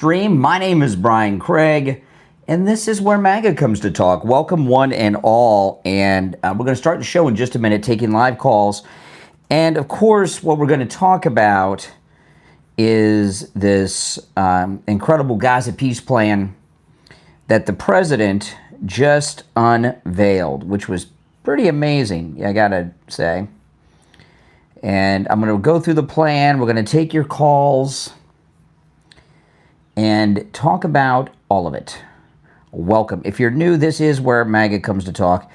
Stream. My name is Brian Craig, and this is where MAGA comes to talk. Welcome, one and all. And we're going to start the show in just a minute, taking live calls. And of course, what we're going to talk about is this incredible Gaza peace plan that the president just unveiled, which was pretty amazing, I gotta say. And I'm going to go through the plan. We're going to take your calls and talk about all of it. Welcome. If you're new, this is where MAGA comes to talk.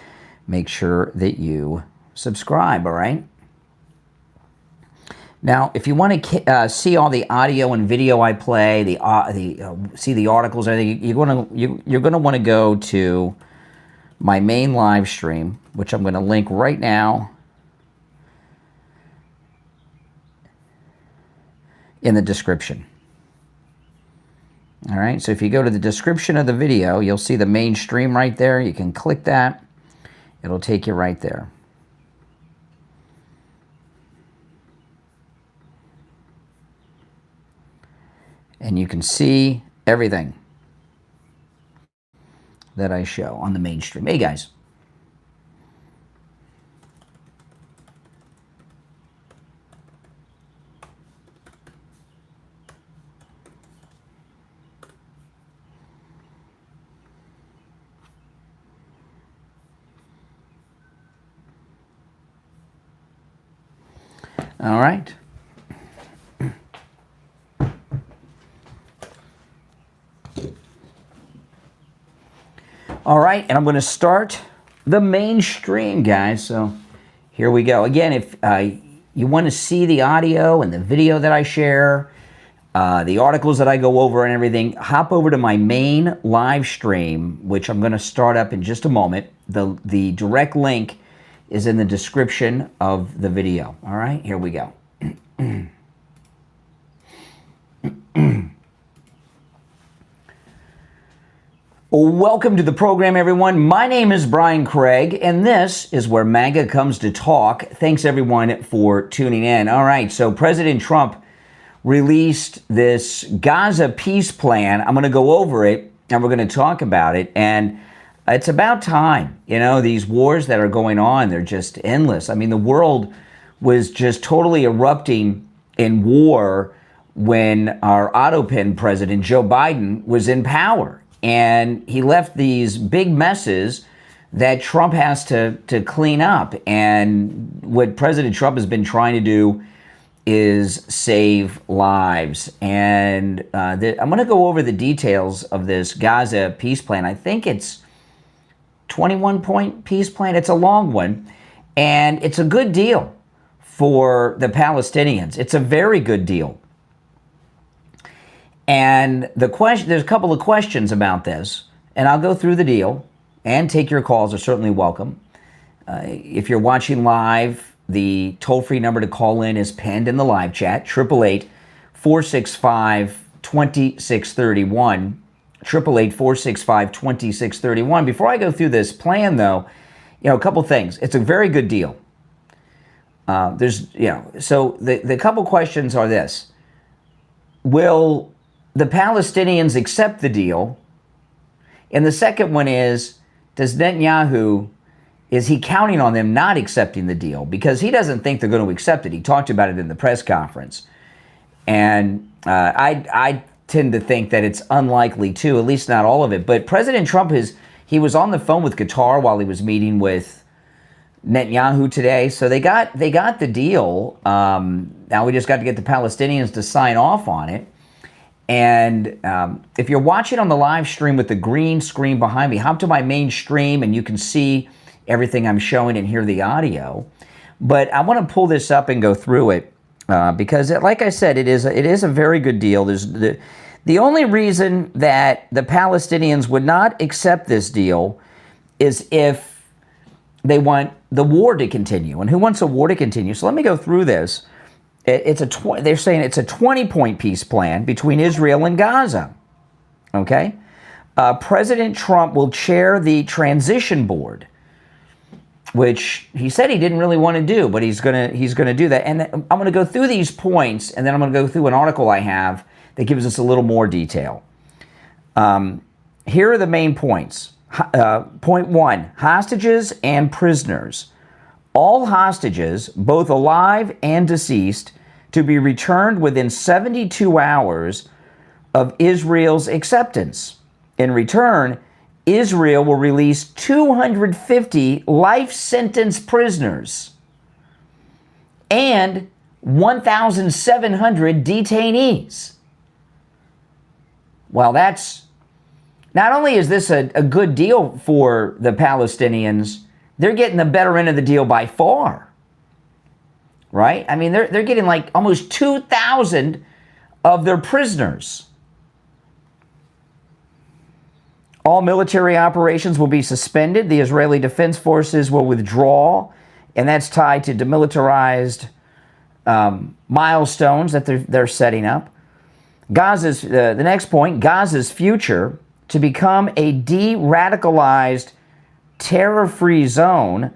Make sure that you subscribe, all right? Now, if you want to see all the audio and video I play, see the articles, everything, you're going to want to go to my main live stream, which I'm going to link right now in the description. All right, so if you go to the description of the video, you'll see the main stream right there. You can click that. It'll take you right there. And you can see everything that I show on the main stream. Hey, guys. All right. All right, and I'm going to start the main stream, guys. So here we go. Again, if you want to see the audio and the video that I share, the articles that I go over and everything, hop over to my main live stream, which I'm going to start up in just a moment. The direct link is in the description of the video. All right, here we go. Welcome to the program, everyone. My name is Brian Craig, and this is where MAGA comes to talk. Thanks, everyone, for tuning in. All right, so President Trump released this Gaza peace plan. I'm going to go over it, and we're going to talk about it. And it's about time. You know, these wars that are going on, they're just endless. I mean, the world was just totally erupting in war when our autopin president, Joe Biden, was in power. And he left these big messes that Trump has to clean up. And what President Trump has been trying to do is save lives. And I'm going to go over the details of this Gaza peace plan. I think it's 21-point peace plan. It's a long one, and it's a good deal for the Palestinians. It's a very good deal. And there's a couple of questions about this, and I'll go through the deal and take your calls. Are certainly welcome. If you're watching live, the toll-free number to call in is pinned in the live chat, 888-465-2631. 888-465-2631. Before I go through this plan, though, a couple things. It's a very good deal. So the couple questions are this. Will the Palestinians accept the deal? And the second one is Netanyahu, is he counting on them not accepting the deal? Because he doesn't think they're going to accept it. He talked about it in the press conference. And I tend to think that it's unlikely too, at least not all of it. But President Trump he was on the phone with Qatar while he was meeting with Netanyahu today. So they got the deal. Now we just got to get the Palestinians to sign off on it. And if you're watching on the live stream with the green screen behind me, hop to my main stream and you can see everything I'm showing and hear the audio. But I want to pull this up and go through it. Because, like I said, it is a very good deal. There's the only reason that the Palestinians would not accept this deal is if they want the war to continue. And who wants a war to continue? So let me go through this. They're saying it's a 20-point peace plan between Israel and Gaza. Okay, President Trump will chair the transition board, which he said he didn't really want to do, but he's gonna do that. And I'm gonna go through these points, and then I'm gonna go through an article I have that gives us a little more detail. Here are the main points. Point 1, hostages and prisoners. All hostages, both alive and deceased, to be returned within 72 hours of Israel's acceptance. In return, Israel will release 250 life sentence prisoners and 1,700 detainees. Well, that's not only is this a good deal for the Palestinians, they're getting the better end of the deal by far, right? I mean, they're getting like almost 2,000 of their prisoners. All military operations will be suspended. The Israeli Defense Forces will withdraw, and that's tied to demilitarized milestones that they're setting up. Gaza's the next point, Gaza's future to become a de-radicalized, terror-free zone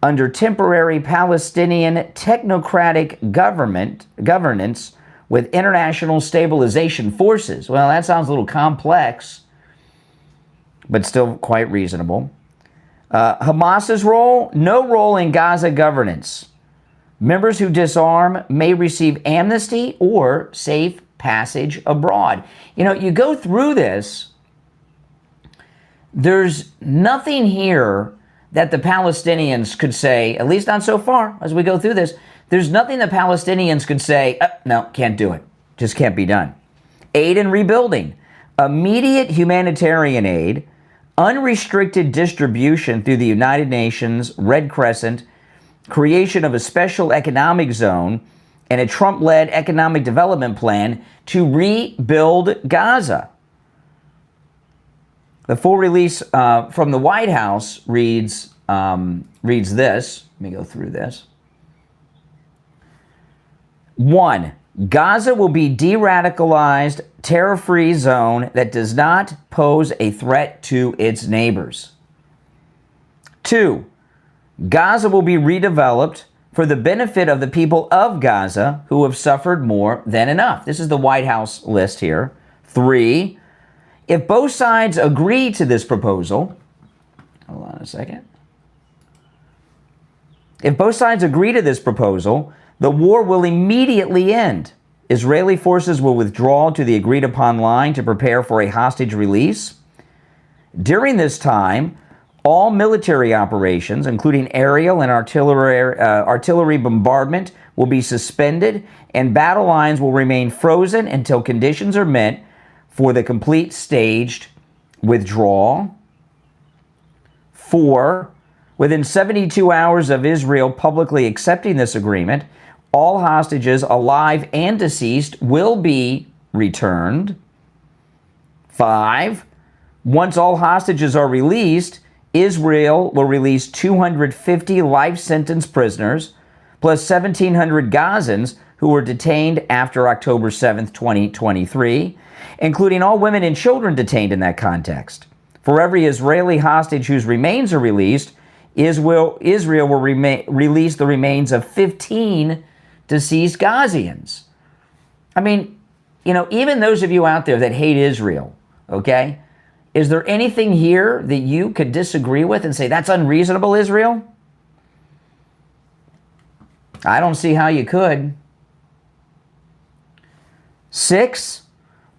under temporary Palestinian technocratic governance with international stabilization forces. Well, that sounds a little complex, but still quite reasonable. Hamas's role? No role in Gaza governance. Members who disarm may receive amnesty or safe passage abroad. You know, you go through this, there's nothing here that the Palestinians could say, at least not so far as we go through this, there's nothing the Palestinians could say, no, can't do it. Just can't be done. Aid and rebuilding. Immediate humanitarian aid, unrestricted distribution through the United Nations, Red Crescent, creation of a special economic zone, and a Trump-led economic development plan to rebuild Gaza. The full release from the White House reads this. Let me go through this. 1. Gaza will be de-radicalized, terror-free zone that does not pose a threat to its neighbors. 2. Gaza will be redeveloped for the benefit of the people of Gaza who have suffered more than enough. This is the White House list here. 3. If both sides agree to this proposal, hold on a second. If both sides agree to this proposal, the war will immediately end. Israeli forces will withdraw to the agreed upon line to prepare for a hostage release. During this time, all military operations, including aerial and artillery bombardment, will be suspended, and battle lines will remain frozen until conditions are met for the complete staged withdrawal. 4. Within 72 hours of Israel publicly accepting this agreement, all hostages, alive and deceased, will be returned. 5. Once all hostages are released, Israel will release 250 life sentence prisoners, plus 1,700 Gazans who were detained after October 7th, 2023, including all women and children detained in that context. For every Israeli hostage whose remains are released, Israel will release the remains of 15 deceased Gazians. I mean, you know, even those of you out there that hate Israel, okay, is there anything here that you could disagree with and say, that's unreasonable, Israel? I don't see how you could. 6,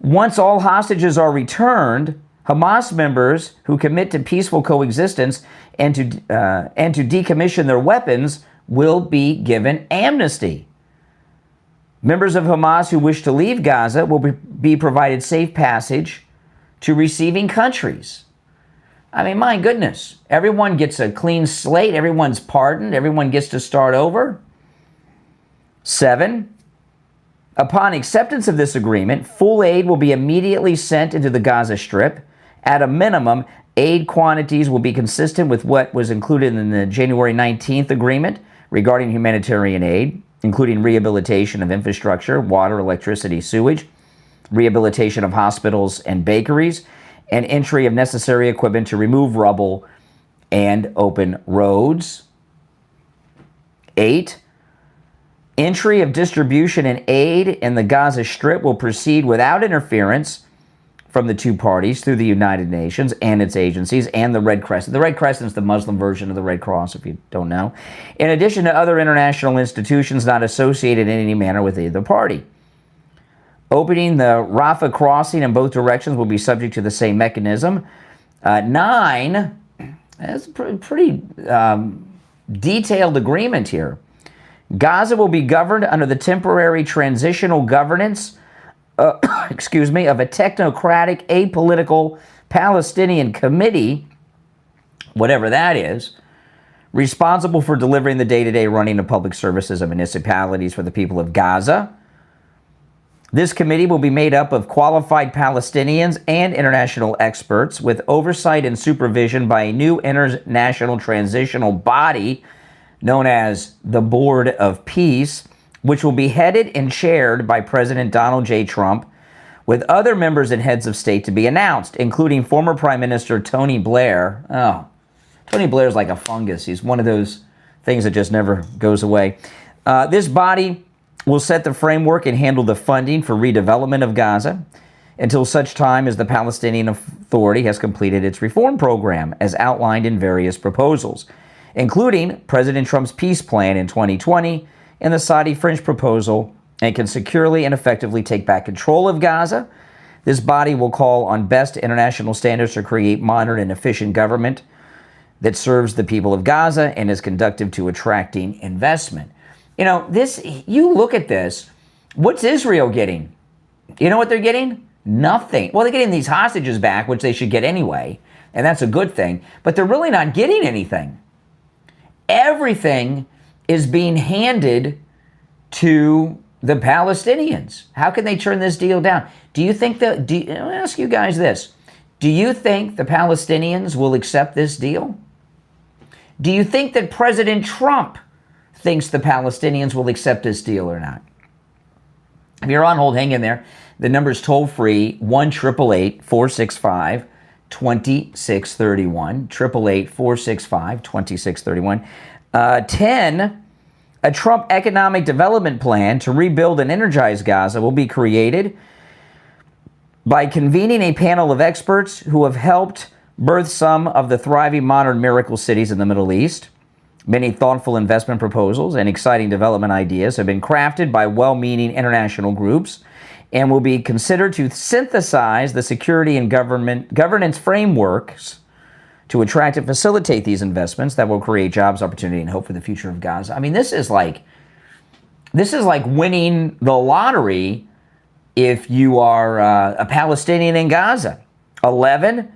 once all hostages are returned, Hamas members who commit to peaceful coexistence and to decommission their weapons will be given amnesty. Members of Hamas who wish to leave Gaza will be provided safe passage to receiving countries. I mean, my goodness, everyone gets a clean slate, everyone's pardoned, everyone gets to start over. 7, upon acceptance of this agreement, full aid will be immediately sent into the Gaza Strip. At a minimum, aid quantities will be consistent with what was included in the January 19th agreement regarding humanitarian aid, including rehabilitation of infrastructure, water, electricity, sewage, rehabilitation of hospitals and bakeries, and entry of necessary equipment to remove rubble and open roads. 8, Entry of distribution and aid in the Gaza Strip will proceed without interference from the two parties through the United Nations and its agencies and the Red Crescent. The Red Crescent is the Muslim version of the Red Cross, if you don't know. In addition to other international institutions not associated in any manner with either party. Opening the Rafah crossing in both directions will be subject to the same mechanism. 9, that's a pretty detailed agreement here. Gaza will be governed under the temporary transitional governance of a technocratic, apolitical Palestinian committee, whatever that is, responsible for delivering the day-to-day running of public services of municipalities for the people of Gaza. This committee will be made up of qualified Palestinians and international experts with oversight and supervision by a new international transitional body known as the Board of Peace, which will be headed and chaired by President Donald J. Trump, with other members and heads of state to be announced, including former Prime Minister Tony Blair. Oh, Tony Blair's like a fungus. He's one of those things that just never goes away. This body will set the framework and handle the funding for redevelopment of Gaza until such time as the Palestinian Authority has completed its reform program, as outlined in various proposals, including President Trump's peace plan in 2020 and the Saudi-French proposal, and can securely and effectively take back control of Gaza. This body will call on best international standards to create modern and efficient government that serves the people of Gaza and is conducive to attracting investment. You know, you look at this, what's Israel getting? You know what they're getting? Nothing. Well, they're getting these hostages back, which they should get anyway, and that's a good thing, but they're really not getting anything. Everything is being handed to the Palestinians. How can they turn this deal down? Do you think let me ask you guys this. Do you think the Palestinians will accept this deal? Do you think that President Trump thinks the Palestinians will accept this deal or not? If you're on hold, hang in there. The number's toll free, 1-888-465-2631, 888-465-2631. 10, a Trump economic development plan to rebuild and energize Gaza will be created by convening a panel of experts who have helped birth some of the thriving modern miracle cities in the Middle East. Many thoughtful investment proposals and exciting development ideas have been crafted by well-meaning international groups and will be considered to synthesize the security and governance frameworks to attract and facilitate these investments that will create jobs, opportunity, and hope for the future of Gaza. I mean, this is like winning the lottery if you are a Palestinian in Gaza. 11,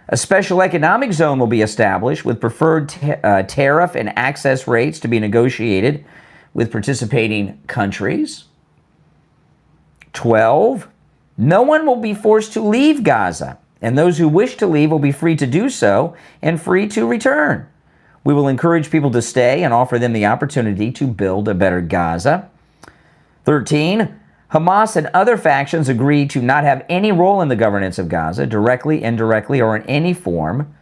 a special economic zone will be established with preferred tariff and access rates to be negotiated with participating countries. 12, no one will be forced to leave Gaza, and those who wish to leave will be free to do so and free to return. We will encourage people to stay and offer them the opportunity to build a better Gaza. 13, Hamas and other factions agree to not have any role in the governance of Gaza, directly, indirectly, or in any form.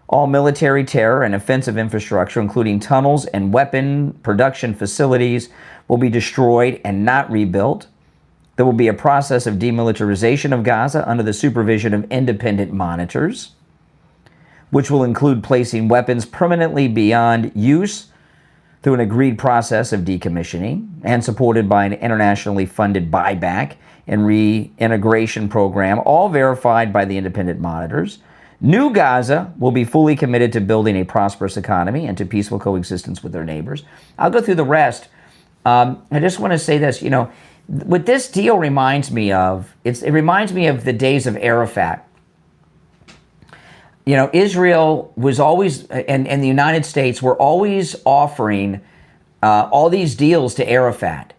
All military terror and offensive infrastructure, including tunnels and weapon production facilities, will be destroyed and not rebuilt. There will be a process of demilitarization of Gaza under the supervision of independent monitors, which will include placing weapons permanently beyond use through an agreed process of decommissioning and supported by an internationally funded buyback and reintegration program, all verified by the independent monitors. New Gaza will be fully committed to building a prosperous economy and to peaceful coexistence with their neighbors. I'll go through the rest. I just want to say this, what this deal reminds me of, it reminds me of the days of Arafat. Israel was always, and the United States were always offering all these deals to Arafat,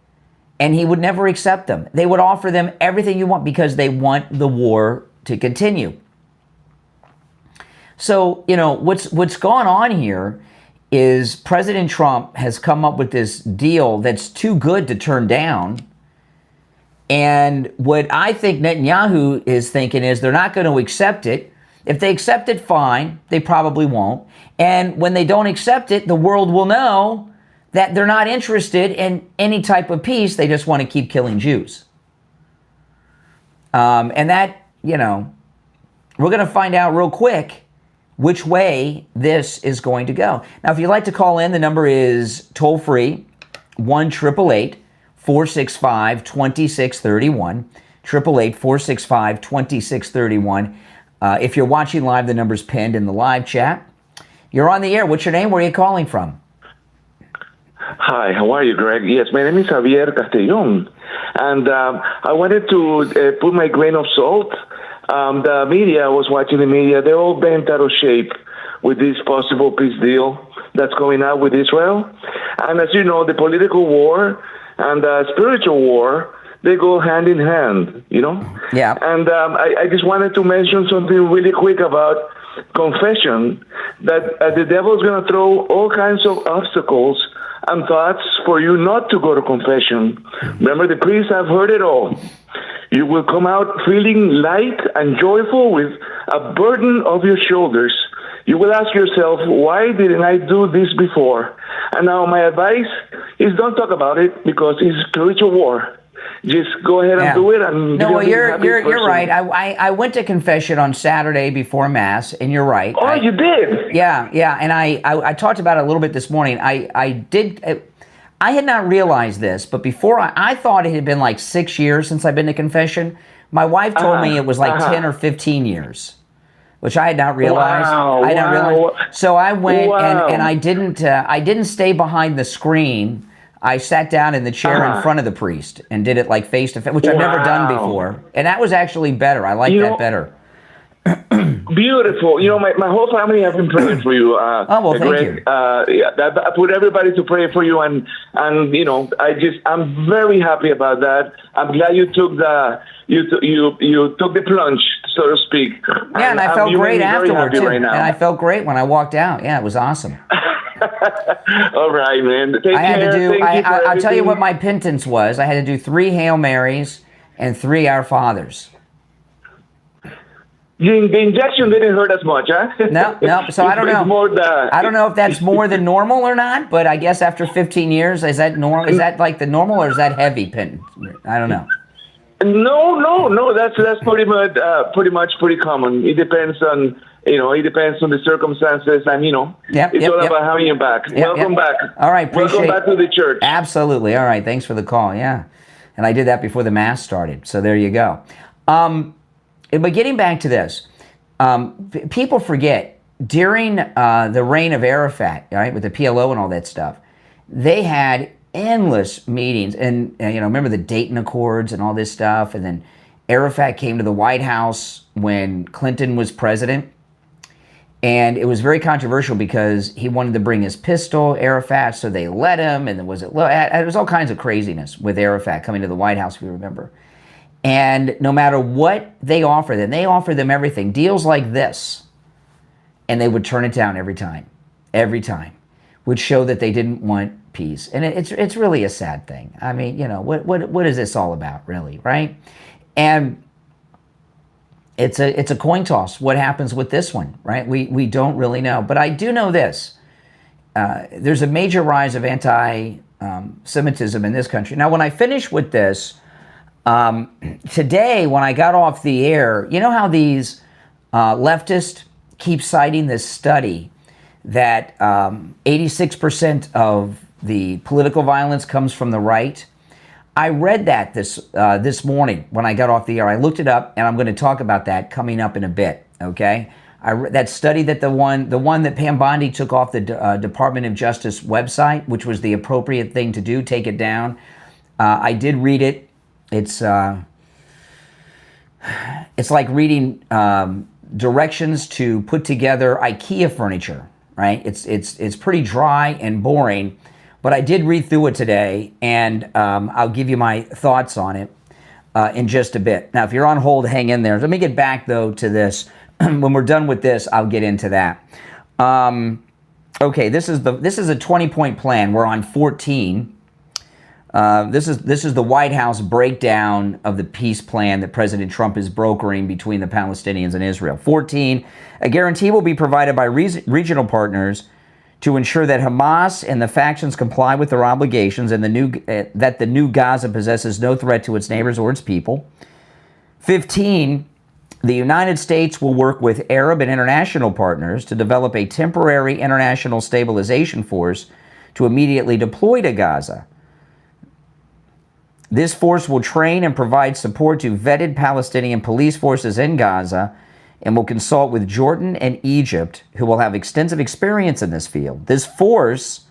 and he would never accept them. They would offer them everything you want because they want the war to continue. So, what's gone on here is President Trump has come up with this deal that's too good to turn down. And what I think Netanyahu is thinking is they're not going to accept it. If they accept it, fine. They probably won't. And when they don't accept it, the world will know that they're not interested in any type of peace. They just want to keep killing Jews. And that, you know, we're going to find out real quick which way this is going to go. Now, if you'd like to call in, the number is toll-free, 1-888-465-2631, 888-465-2631. If you're watching live, the number's pinned in the live chat. You're on the air. What's your name? Where are you calling from? Hi, how are you, Greg? Yes, my name is Javier Castellón, and I wanted to put my grain of salt. The media, I was watching the media, they're all bent out of shape with this possible peace deal that's going out with Israel. And as you know, the political war and the spiritual war, they go hand in hand, you know? Yeah. And I just wanted to mention something really quick about confession, that the devil's going to throw all kinds of obstacles and thoughts for you not to go to confession. Remember, the priests have heard it all. You will come out feeling light and joyful with a burden of your shoulders. You will ask yourself, why didn't I do this before? And now my advice is don't talk about it, because it's spiritual war. Just go ahead and do it. And no, well, you're right. I went to confession on Saturday before Mass, and you're right. Oh, you did? Yeah, and I talked about it a little bit this morning. I had not realized this, but before I thought it had been like 6 years since I've been to confession. My wife told me it was like 10 or 15 years, which I had not realized. Wow, I had not realized. So I went and I didn't stay behind the screen. I sat down in the chair in front of the priest and did it like face to face, which I've never done before. And that was actually better. I like that better. Beautiful. You know, my whole family has been praying for you. Thank you. I put everybody to pray for you, and you know, I'm very happy about that. I'm glad you took the plunge, so to speak. Yeah, and I felt great afterward too. Right now. And I felt great when I walked out. Yeah, it was awesome. All right, man. I'll tell you what my penance was. I had to do 3 Hail Marys and 3 Our Fathers. The injection didn't hurt as much, huh? No. So I don't know. I don't know if that's more than normal or not, but I guess after 15 years, is that normal? Is that like the normal, or is that heavy penance? I don't know. No. That's pretty much pretty common. It depends on the circumstances, and it's all about having you back. Welcome back. All right, welcome back to the church. Absolutely. All right, thanks for the call. Yeah, and I did that before the Mass started. So there you go. But getting back to this, people forget during the reign of Arafat, right, with the PLO and all that stuff, they had endless meetings, and remember the Dayton Accords and all this stuff, and then Arafat came to the White House when Clinton was president, and it was very controversial because he wanted to bring his pistol, Arafat, so they let him, and there was all kinds of craziness with Arafat coming to the White House, if you remember. And no matter what they offer them everything, deals like this, and they would turn it down every time, would show that they didn't want peace. And it's really a sad thing. I mean, what is this all about, really, right? And it's a coin toss. What happens with this one, right? We don't really know. But I do know this. There's a major rise of anti-Semitism in this country. Now, when I finish with this, today, when I got off the air, you know how these leftists keep citing this study that 86% of the political violence comes from the right? I read that this morning when I got off the air. I looked it up, and I'm going to talk about that coming up in a bit, okay? That study that the one that Pam Bondi took off the Department of Justice website, which was the appropriate thing to do, take it down. I did read it. It's like reading directions to put together IKEA furniture, right? It's pretty dry and boring, but I did read through it today, and I'll give you my thoughts on it in just a bit. Now, if you're on hold, hang in there. Let me get back though to this. When we're done with this, I'll get into that. Okay, this is a 20-point plan. We're on 14. This is the White House breakdown of the peace plan that President Trump is brokering between the Palestinians and Israel. 14, a guarantee will be provided by regional partners to ensure that Hamas and the factions comply with their obligations and that the new Gaza possesses no threat to its neighbors or its people. 15, the United States will work with Arab and international partners to develop a temporary international stabilization force to immediately deploy to Gaza. This force will train and provide support to vetted Palestinian police forces in Gaza and will consult with Jordan and Egypt, who will have extensive experience in this field. This force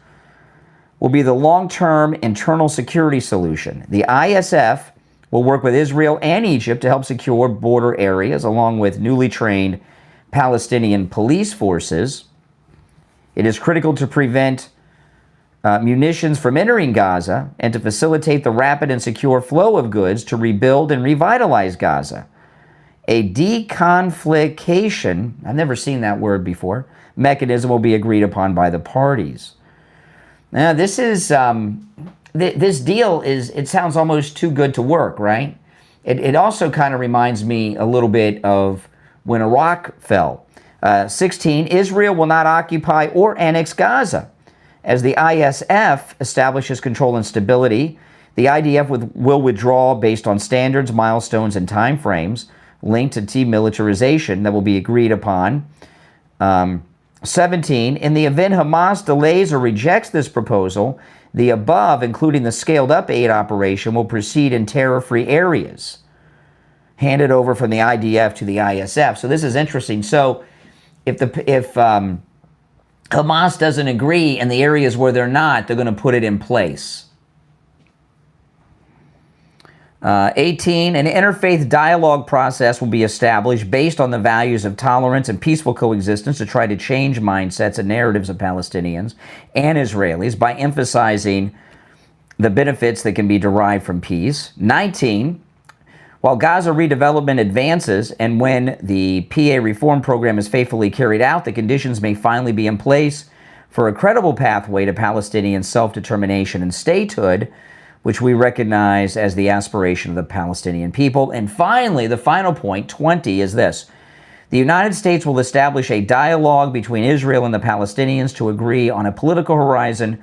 will be the long-term internal security solution. The ISF will work with Israel and Egypt to help secure border areas, along with newly trained Palestinian police forces. It is critical to prevent munitions from entering Gaza and to facilitate the rapid and secure flow of goods to rebuild and revitalize Gaza. A deconfliction, I've never seen that word before, mechanism will be agreed upon by the parties. Now, this is, this deal is, it sounds almost too good to work, right? It also kind of reminds me a little bit of when Iraq fell. 16, Israel will not occupy or annex Gaza. As the ISF establishes control and stability, the IDF will withdraw based on standards, milestones, and timeframes linked to demilitarization that will be agreed upon. 17, in the event Hamas delays or rejects this proposal, the above, including the scaled-up aid operation, will proceed in terror-free areas, handed over from the IDF to the ISF. So this is interesting. So if Hamas doesn't agree in the areas where they're not, they're going to put it in place. 18, an interfaith dialogue process will be established based on the values of tolerance and peaceful coexistence to try to change mindsets and narratives of Palestinians and Israelis by emphasizing the benefits that can be derived from peace. 19, while Gaza redevelopment advances and when the PA reform program is faithfully carried out, the conditions may finally be in place for a credible pathway to Palestinian self-determination and statehood, which we recognize as the aspiration of the Palestinian people. And finally, the final point, 20, is this. The United States will establish a dialogue between Israel and the Palestinians to agree on a political horizon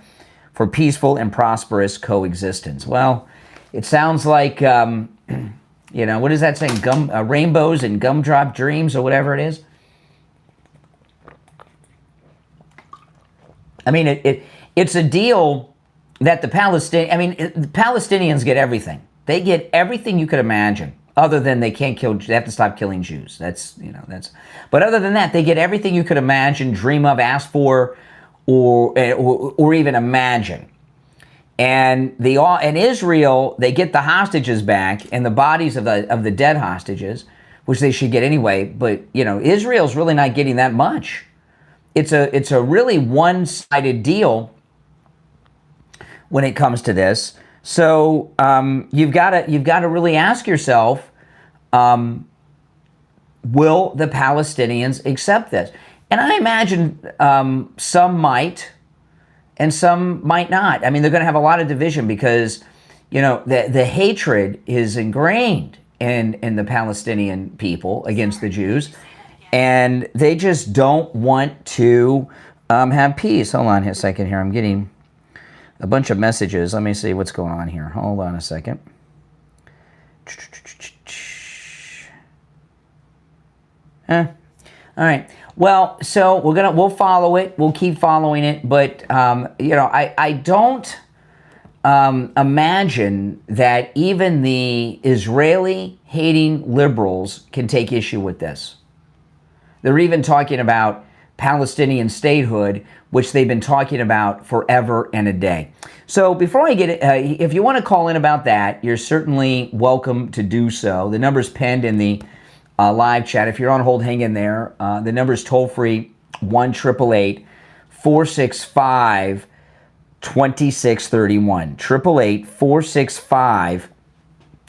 for peaceful and prosperous coexistence. Well, it sounds like, you know, what is that saying? Rainbows and gumdrop dreams or whatever it is. I mean, it's a deal that the Palestinians get everything. They get everything you could imagine, other than they can't kill, they have to stop killing Jews. That's, you know, that's, but other than that, they get everything you could imagine, dream of, ask for, or even imagine. And in Israel, they get the hostages back and the bodies of the dead hostages, which they should get anyway. But, you know, Israel's really not getting that much. It's a really one-sided deal when it comes to this. So you've got to really ask yourself, will the Palestinians accept this? And I imagine some might and some might not. I mean, they're going to have a lot of division because, you know, the hatred is ingrained in the Palestinian people against the Jews, and they just don't want to have peace. Hold on a second here. I'm getting a bunch of messages. Let me see what's going on here. Hold on a second. All right. Well, so we'll follow it. We'll keep following it. But you know, I don't imagine that even the Israeli-hating liberals can take issue with this. They're even talking about Palestinian statehood, which they've been talking about forever and a day. So before I get it, if you want to call in about that, you're certainly welcome to do so. The number's pinned in the live chat. If you're on hold, hang in there. The number's toll-free, 1-888-465-2631.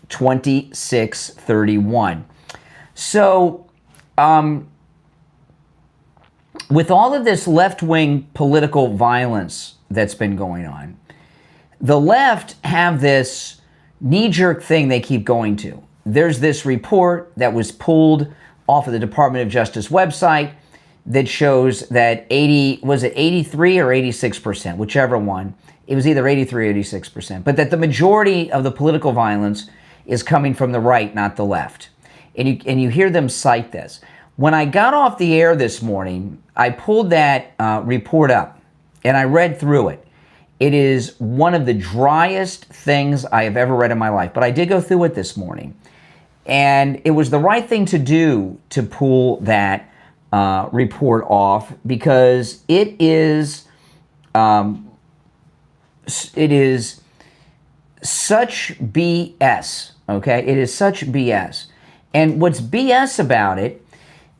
888-465-2631. So, with all of this left-wing political violence that's been going on, the left have this knee-jerk thing they keep going to. There's this report that was pulled off of the Department of Justice website that shows that 83 or 86%, whichever one. It was either 83 or 86%, but that the majority of the political violence is coming from the right, not the left. And you hear them cite this. When I got off the air this morning, I pulled that report up and I read through it. It is one of the driest things I have ever read in my life, but I did go through it this morning. And it was the right thing to do to pull that report off, because it is such BS, okay? It is such BS. And what's BS about it,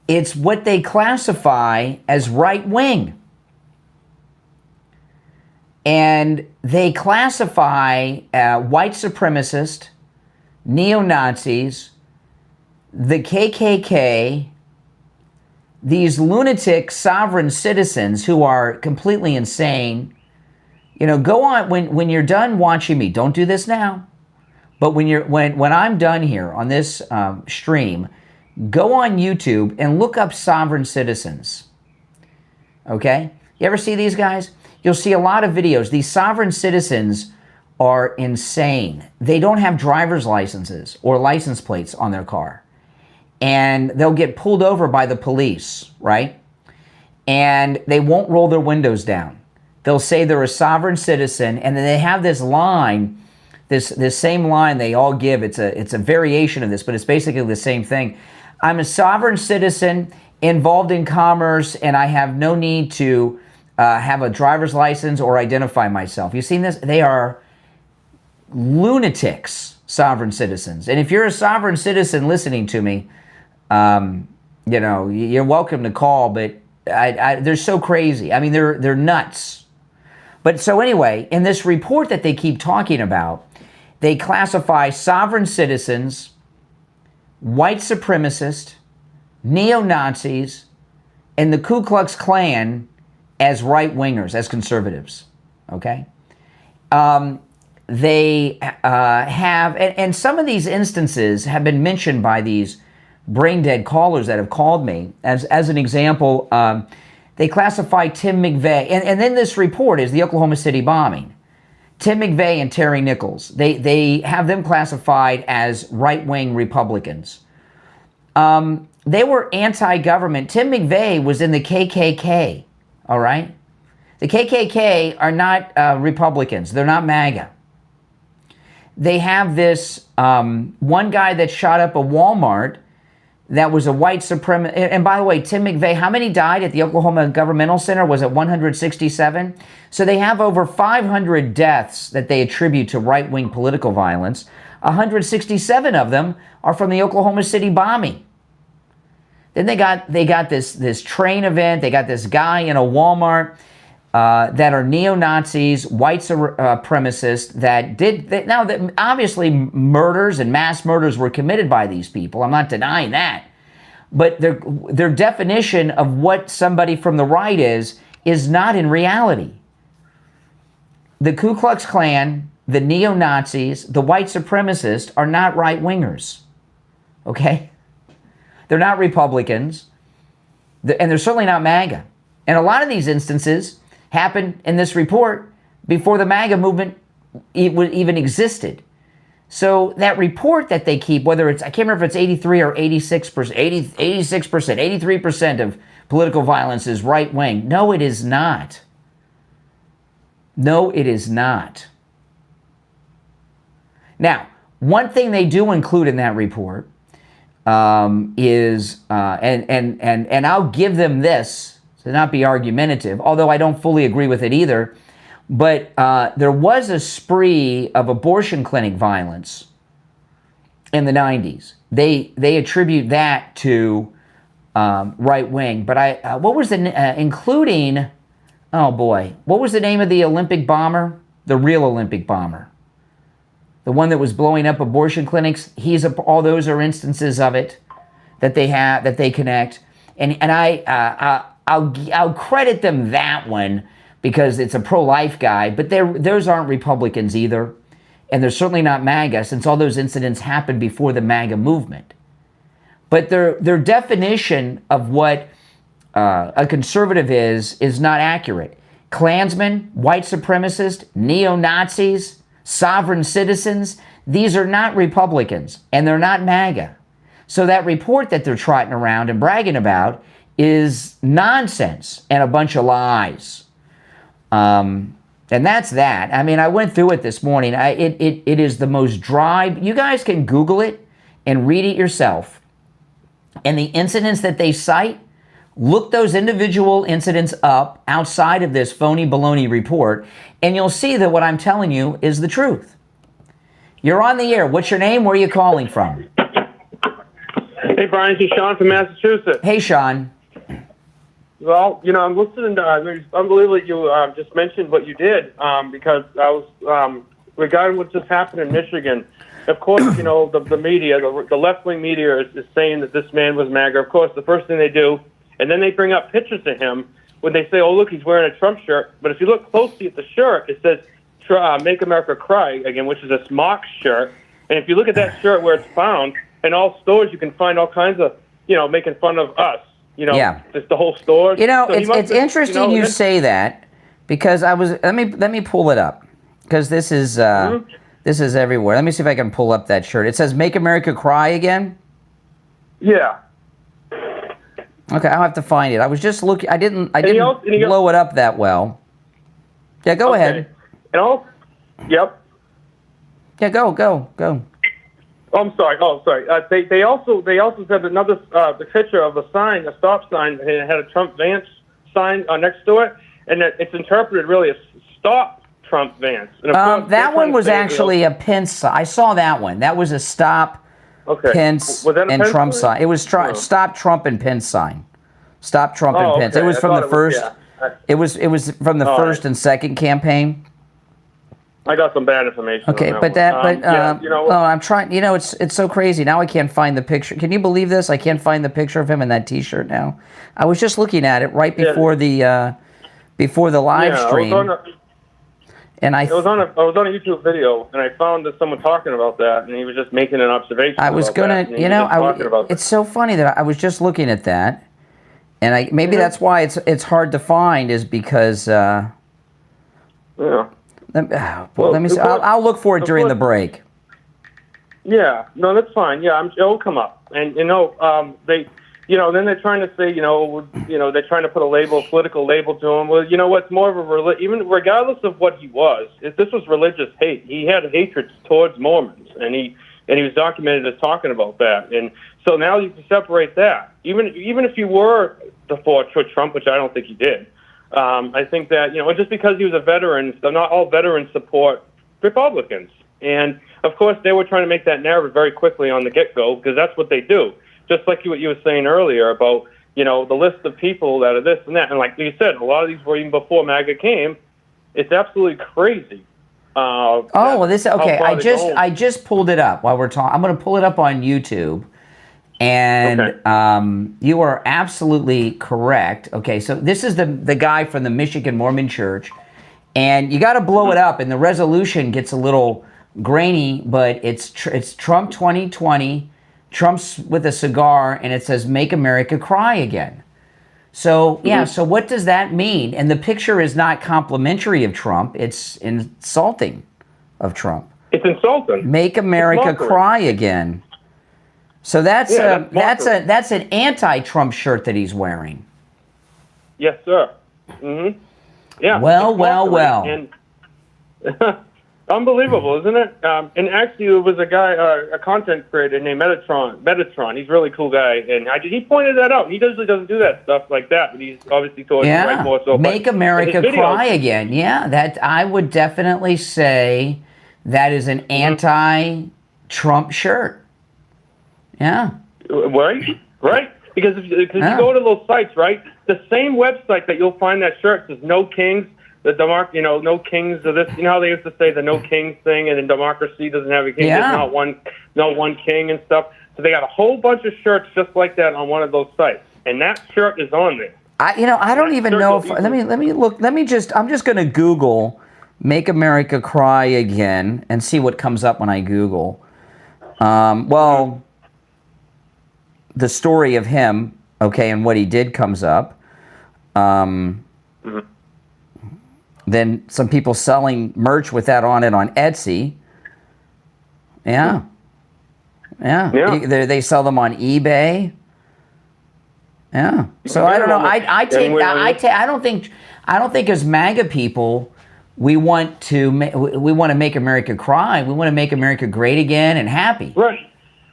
it's what they classify as right-wing. And they classify white supremacist, neo-Nazis, the KKK, these lunatic sovereign citizens who are completely insane. You know, go on, when you're done watching me, don't do this now, but when I'm done here on this stream, go on YouTube and look up sovereign citizens. Okay? You ever see these guys? You'll see a lot of videos. These sovereign citizens are insane. They don't have driver's licenses or license plates on their car. And they'll get pulled over by the police, right? And they won't roll their windows down. They'll say they're a sovereign citizen, and then they have this line, this same line they all give. It's a variation of this, but it's basically the same thing. I'm a sovereign citizen involved in commerce, and I have no need to have a driver's license or identify myself. You've seen this? They are lunatics, sovereign citizens. And if you're a sovereign citizen listening to me, you know, you're welcome to call, but they're so crazy. I mean, they're nuts. But so anyway, in this report that they keep talking about, they classify sovereign citizens, white supremacists, neo-Nazis, and the Ku Klux Klan as right-wingers, as conservatives, okay? They have, and some of these instances have been mentioned by these brain-dead callers that have called me. As an example, they classify Tim McVeigh, and then this report is the Oklahoma City bombing. Tim McVeigh and Terry Nichols, they have them classified as right-wing Republicans. They were anti-government. Tim McVeigh was in the KKK, all right? The KKK are not Republicans. They're not MAGA. They have this one guy that shot up a Walmart that was a white supremacist. And by the way, Tim McVeigh, how many died at the Oklahoma Governmental Center? Was it 167? So they have over 500 deaths that they attribute to right-wing political violence. 167 of them are from the Oklahoma City bombing. Then they got this train event. They got this guy in a Walmart that are neo-Nazis, white supremacists now that obviously murders and mass murders were committed by these people. I'm not denying that. But their definition of what somebody from the right is not in reality. The Ku Klux Klan, the neo-Nazis, the white supremacists are not right-wingers, okay? They're not Republicans, and they're certainly not MAGA. And a lot of these instances happened in this report before the MAGA movement even existed. So that report that they keep, whether it's, I can't remember if it's 83 or 86%, 86%, 83% of political violence is right-wing. No, it is not. No, it is not. Now, one thing they do include in that report is, and I'll give them this, to not be argumentative, although I don't fully agree with it either, but there was a spree of abortion clinic violence in the 90s. They attribute that to right wing, but what was including, oh boy, what was the name of the Olympic bomber? The real Olympic bomber. The one that was blowing up abortion clinics. All those are instances of it that they have, that they connect. And I'll credit them that one because it's a pro-life guy, but those aren't Republicans either. And they're certainly not MAGA, since all those incidents happened before the MAGA movement. But their definition of what a conservative is not accurate. Klansmen, white supremacists, neo-Nazis, sovereign citizens, these are not Republicans, and they're not MAGA. So that report that they're trotting around and bragging about is nonsense and a bunch of lies. And that's that. I mean, I went through it this morning. It is the most dry. You guys can Google it and read it yourself. And the incidents that they cite, look those individual incidents up outside of this phony baloney report, and you'll see that what I'm telling you is the truth. You're on the air. What's your name? Where are you calling from? Hey, Brian, it's Sean from Massachusetts. Hey, Sean. Well, I'm listening to it's unbelievable you just mentioned what you did because I was regarding what just happened in Michigan. Of course, the media, the left-wing media is saying that this man was MAGA. Of course, the first thing they do, and then they bring up pictures of him when they say, oh, look, he's wearing a Trump shirt. But if you look closely at the shirt, it says, Make America Cry Again, which is a smock shirt. And if you look at that shirt where it's found, in all stores you can find all kinds of, making fun of us. Just the whole store. So it's interesting you say that because let me pull it up because this is this is everywhere. Let me see if I can pull up that shirt. It says "Make America Cry Again." Yeah. Okay, I'll have to find it. I was just looking. I didn't blow it up that well. Yeah, go ahead. Yep. Yeah, go. Oh, I'm sorry. They also said another the picture of a sign, a stop sign, and it had a Trump Vance sign next to it, and it's interpreted really as stop Trump Vance. And of course, that one was actually a Pence sign. I saw that one. That was a stop Pence and Trump sign. It was stop Trump and Pence sign. Stop Trump and Pence. It was from the first. It was from the first and second campaign. I got some bad information. Okay, on that I'm trying. It's so crazy. Now I can't find the picture. Can you believe this? I can't find the picture of him in that T-shirt now. I was just looking at it right before the live stream. I was on a YouTube video, and I found that someone talking about that, and he was just making an observation. I was gonna, it's so funny that I was just looking at that, and maybe that's why it's hard to find is because. Let me see. I'll look for it during the break. Yeah, no, that's fine. Yeah, it'll come up, and they, then they're trying to say, they're trying to put a political label to him. Well, what's more of a even regardless of what he was, if this was religious hate, he had hatred towards Mormons, and he was documented as talking about that, and so now you can separate that. Even if you were for Trump, which I don't think he did. I think that, just because he was a veteran, so not all veterans support Republicans. And, of course, they were trying to make that narrative very quickly on the get-go because that's what they do. Just like what you were saying earlier about, the list of people that are this and that. And like you said, a lot of these were even before MAGA came. It's absolutely crazy. I just pulled it up while we're talking. I'm going to pull it up on YouTube. And you are absolutely correct. Okay, so this is the guy from the Michigan Mormon Church, and you got to blow it up, and the resolution gets a little grainy, but it's Trump 2020, Trump's with a cigar, and it says "Make America Cry Again." So so what does that mean? And the picture is not complimentary of Trump; it's insulting of Trump. It's insulting. Make America Cry Again. So that's an anti-Trump shirt that he's wearing. Yes, sir. Mm-hmm. Yeah. Well. And unbelievable, isn't it? And actually, it was a guy, a content creator named Metatron. He's a really cool guy, and he pointed that out. He usually doesn't do that stuff like that, but he's obviously towards the right more. So Make America Cry Again. Yeah, that I would definitely say that is an anti-Trump shirt. Yeah. Right. Because if you go to those sites, right, the same website that you'll find that shirt says "No Kings," no kings of this. You know how they used to say the "No Kings" thing, and then democracy doesn't have a king. Yeah. There's not one king and stuff. So they got a whole bunch of shirts just like that on one of those sites, and that shirt is on there. I don't even know if let me look. I'm just going to Google "Make America Cry Again" and see what comes up when I Google. The story of him, and what he did comes up. Then some people selling merch with that on it on Etsy. Yeah. They sell them on eBay. Yeah. So I don't know. I don't think as MAGA people we want to make America cry. We want to make America great again and happy. Right.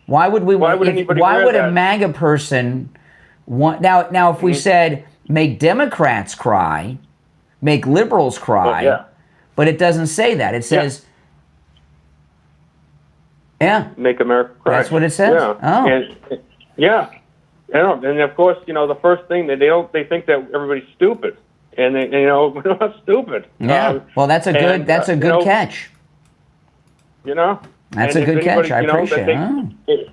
Why would a MAGA person want now if we said make Democrats cry, make liberals cry, but it doesn't say that. It says make America cry. That's what it says. And of course, the first thing that they think that everybody's stupid, and we're not stupid. Yeah. Well, that's a good catch. That's a good catch. I appreciate it.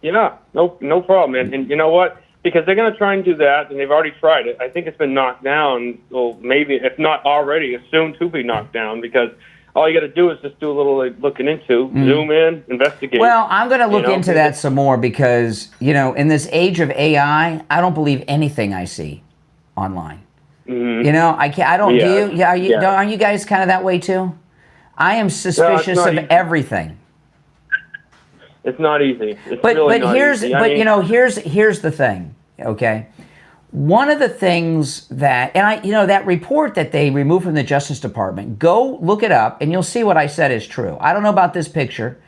No problem. And you know what? Because they're going to try and do that, and they've already tried it. I think it's been knocked down. Well, maybe if not already, it's soon to be knocked down. Because all you got to do is just do a little looking into, zoom in, investigate. Well, I'm going to look into that some more because in this age of AI, I don't believe anything I see online. I can't. I don't. Do you? Yeah. Aren't you guys kind of that way too? I am suspicious of everything. It's not easy. But here's the thing. Okay, one of the things that that report that they removed from the Justice Department. Go look it up, and you'll see what I said is true. I don't know about this picture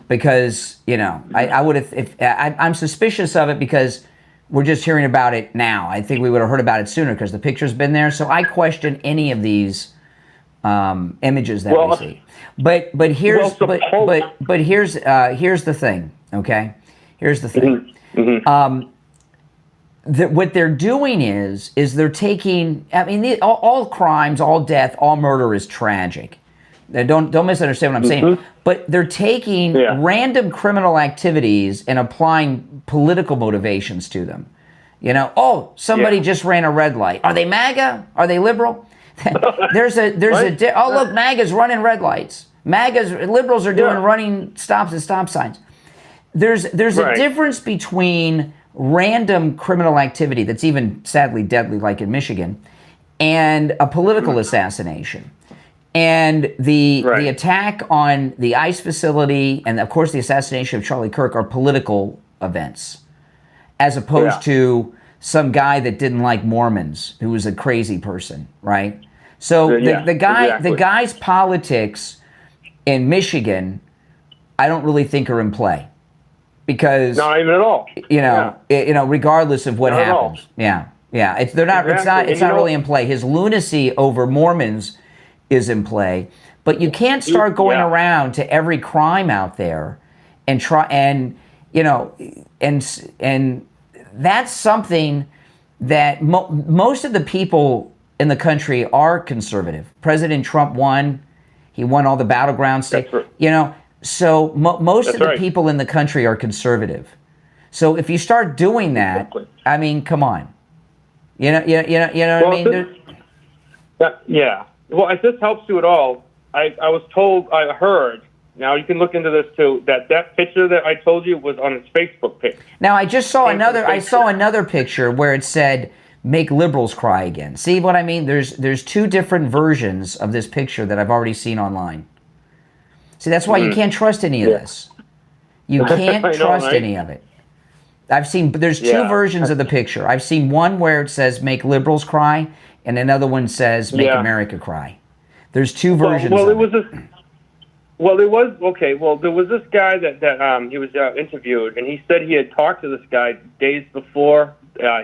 because I would have. I'm suspicious of it because we're just hearing about it now. I think we would have heard about it sooner because the picture's been there. So I question any of these images that we see. But here's the thing. Okay, here's the thing. What they're doing is they're taking. I mean, all crimes, all death, all murder is tragic. Don't misunderstand what I'm saying. But they're taking random criminal activities and applying political motivations to them. Somebody just ran a red light. Are they MAGA? Are they liberal? Look, MAGA's running red lights. Liberals are doing running stops and stop signs. There's a difference between random criminal activity that's even sadly deadly, like in Michigan, and a political assassination. And the attack on the ICE facility and, of course, the assassination of Charlie Kirk are political events, as opposed to some guy that didn't like Mormons, who was a crazy person, right? So the guy's politics in Michigan, I don't really think are in play, because not even at all. Regardless of what happens, it's not really in play. His lunacy over Mormons is in play, but you can't start going around to every crime out there and try and that's something that most of the people in the country are conservative. President Trump won; he won all the battleground states. So most of the people in the country are conservative. So if you start doing that, I mean, come on, you know what I mean? Well, if this helps you at all, I was told, I heard, now you can look into this too, that picture that I told you was on his Facebook page. Now I just saw another picture where it said, make liberals cry again. See what I mean? There's two different versions of this picture that I've already seen online. See, that's why you can't trust any of this. You can't trust any of it. There's two versions of the picture. I've seen one where it says, make liberals cry, and another one says, make America cry. There's two versions of it. There was this guy that he was interviewed, and he said he had talked to this guy days before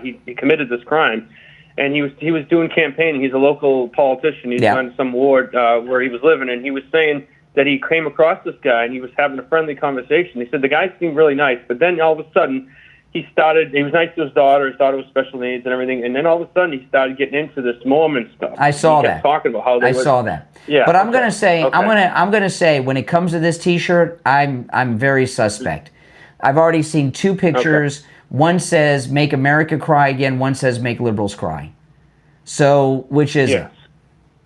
he committed this crime, and he was doing campaigning. He's a local politician. He's on some ward where he was living, and he was saying that he came across this guy, and he was having a friendly conversation. He said the guy seemed really nice, but then all of a sudden, he was nice to his daughter, his daughter with special needs and everything, and then all of a sudden he started getting into this Mormon stuff. I saw that. Talking about how they saw that. Yeah. But I'm gonna say, I'm gonna say, when it comes to this T-shirt, I'm very suspect. I've already seen two pictures. Okay. One says "Make America Cry Again." One says "Make Liberals Cry." So which is it?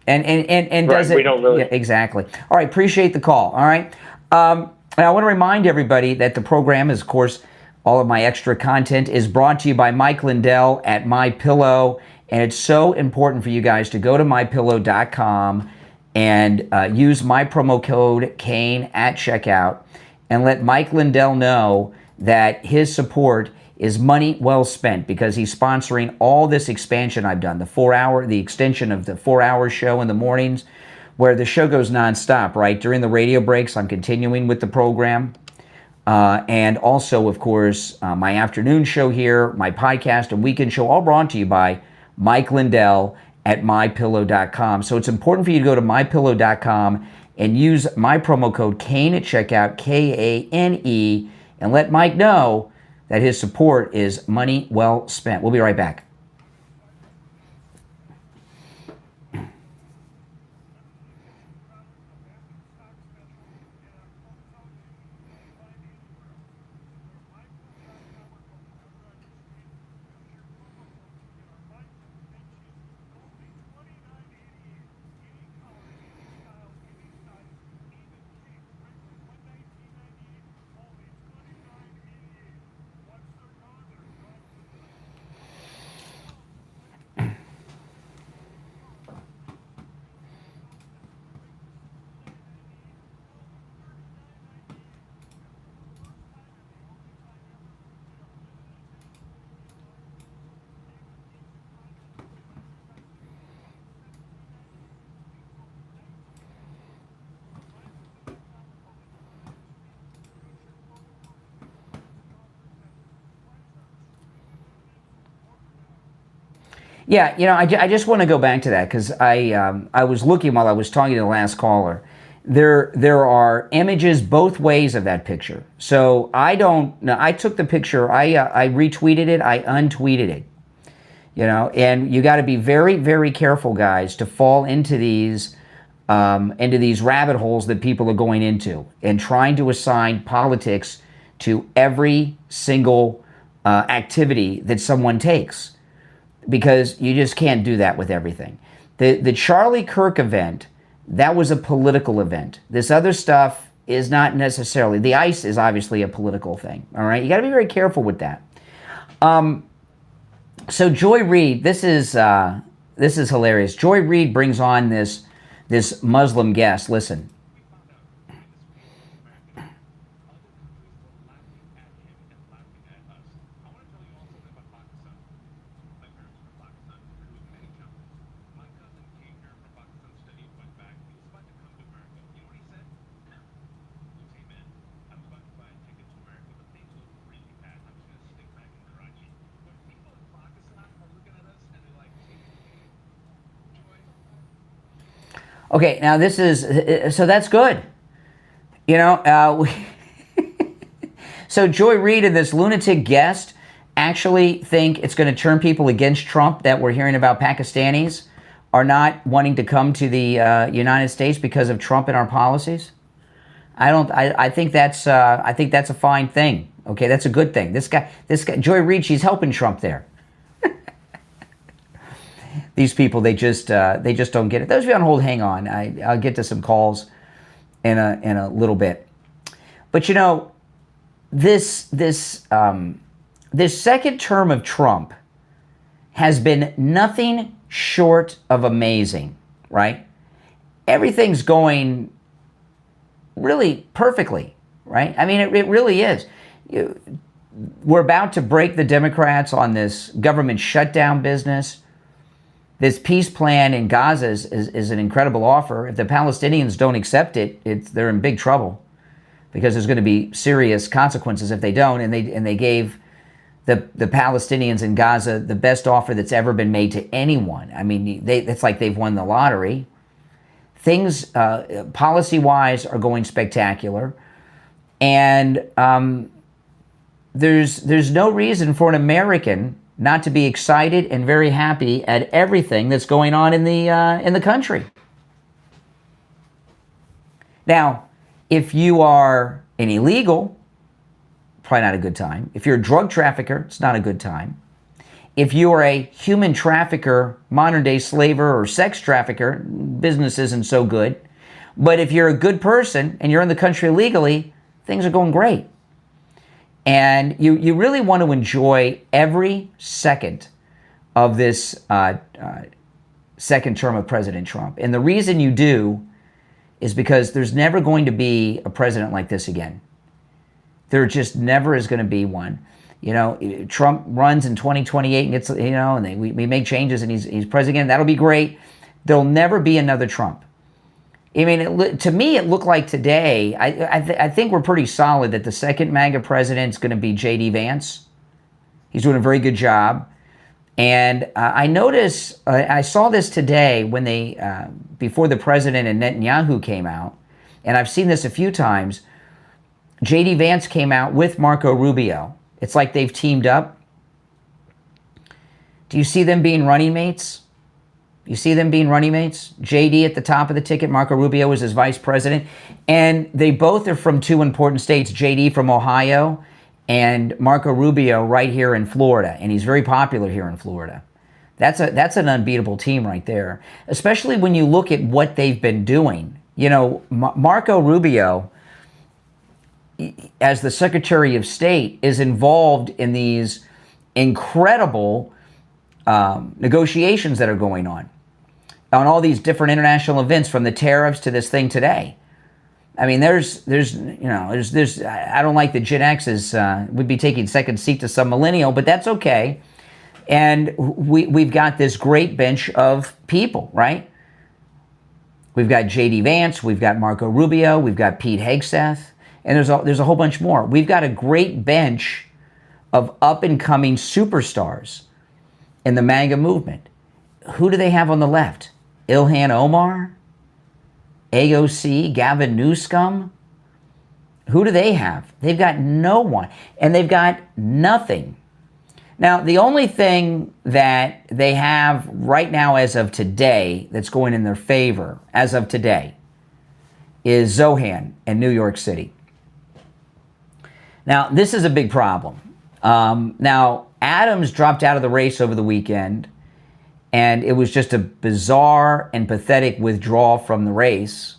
And does it? We don't really. Yeah, exactly. All right. Appreciate the call. All right. And I want to remind everybody that the program is, of course, all of my extra content is brought to you by Mike Lindell at MyPillow And it's so important for you guys to go to mypillow.com and use my promo code Kane at checkout and let Mike Lindell know that his support is money well spent, because he's sponsoring all this expansion I've done, the extension of the 4-hour show in the mornings, where the show goes nonstop, right? During the radio breaks, I'm continuing with the program. And also, of course, my afternoon show here, my podcast and weekend show, all brought to you by Mike Lindell at mypillow.com. So it's important for you to go to mypillow.com and use my promo code Kane at checkout, Kane, and let Mike know that his support is money well spent. We'll be right back. Yeah, I just want to go back to that, because I was looking while I was talking to the last caller. There are images both ways of that picture. So I took the picture, I retweeted it, I untweeted it. And you got to be very, very careful, guys, to fall into these rabbit holes that people are going into and trying to assign politics to every single activity that someone takes. Because you just can't do that with everything. The Charlie Kirk event, that was a political event. This other stuff is not necessarily. The ICE is obviously a political thing, all right? You got to be very careful with that. So Joy Reid, this is hilarious. Joy Reid brings on this Muslim guest. Listen. Okay, now this is, so that's good. So Joy Reid and this lunatic guest actually think it's going to turn people against Trump, that we're hearing about Pakistanis are not wanting to come to the United States because of Trump and our policies. I think that's a fine thing. Okay, that's a good thing. This guy, Joy Reid, she's helping Trump there. These people, they just don't get it. Those of you on hold, hang on. I'll get to some calls in a little bit. But this second term of Trump has been nothing short of amazing, right? Everything's going really perfectly, right? I mean, it really is. We're about to break the Democrats on this government shutdown business. This peace plan in Gaza is an incredible offer. If the Palestinians don't accept it, they're in big trouble, because there's going to be serious consequences if they don't. And they gave the Palestinians in Gaza the best offer that's ever been made to anyone. I mean, it's like they've won the lottery. Things policy-wise are going spectacular, and there's no reason for an American not to be excited and very happy at everything that's going on in the country. Now, if you are an illegal, probably not a good time. If you're a drug trafficker, it's not a good time. If you are a human trafficker, modern-day slaver, or sex trafficker, business isn't so good. But if you're a good person and you're in the country legally, things are going great. And you really want to enjoy every second of this second term of President Trump. And the reason you do is because there's never going to be a president like this again. There just never is going to be one. You know, Trump runs in 2028 and gets, you know, and we make changes and he's president again. That'll be great. There'll never be another Trump. I mean, to me, it looked like today, I think we're pretty solid that the second MAGA president is going to be J.D. Vance. He's doing a very good job. And I noticed, I saw this today when they, before the president and Netanyahu came out, and I've seen this a few times, J.D. Vance came out with Marco Rubio. It's like they've teamed up. Do you see them being running mates? You see them being running mates? J.D. at the top of the ticket, Marco Rubio is his vice president. And they both are from two important states, J.D. from Ohio and Marco Rubio right here in Florida. And he's very popular here in Florida. That's an unbeatable team right there, especially when you look at what they've been doing. You know, Marco Rubio, as the Secretary of State, is involved in these incredible negotiations that are going on all these different international events, from the tariffs to this thing today. I mean, there's I don't like that Gen X would be taking second seat to some millennial, but that's okay. And we've got this great bench of people, right? We've got J.D. Vance, we've got Marco Rubio, we've got Pete Hegseth, and there's a whole bunch more. We've got a great bench of up-and-coming superstars in the MAGA movement. Who do they have on the left? Ilhan Omar? AOC? Gavin Newsom? Who do they have? They've got no one. And they've got nothing. Now, the only thing that they have right now as of today that's going in their favor, as of today, is Zohan in New York City. Now, this is a big problem. Now, Adams dropped out of the race over the weekend, and it was just a bizarre and pathetic withdrawal from the race.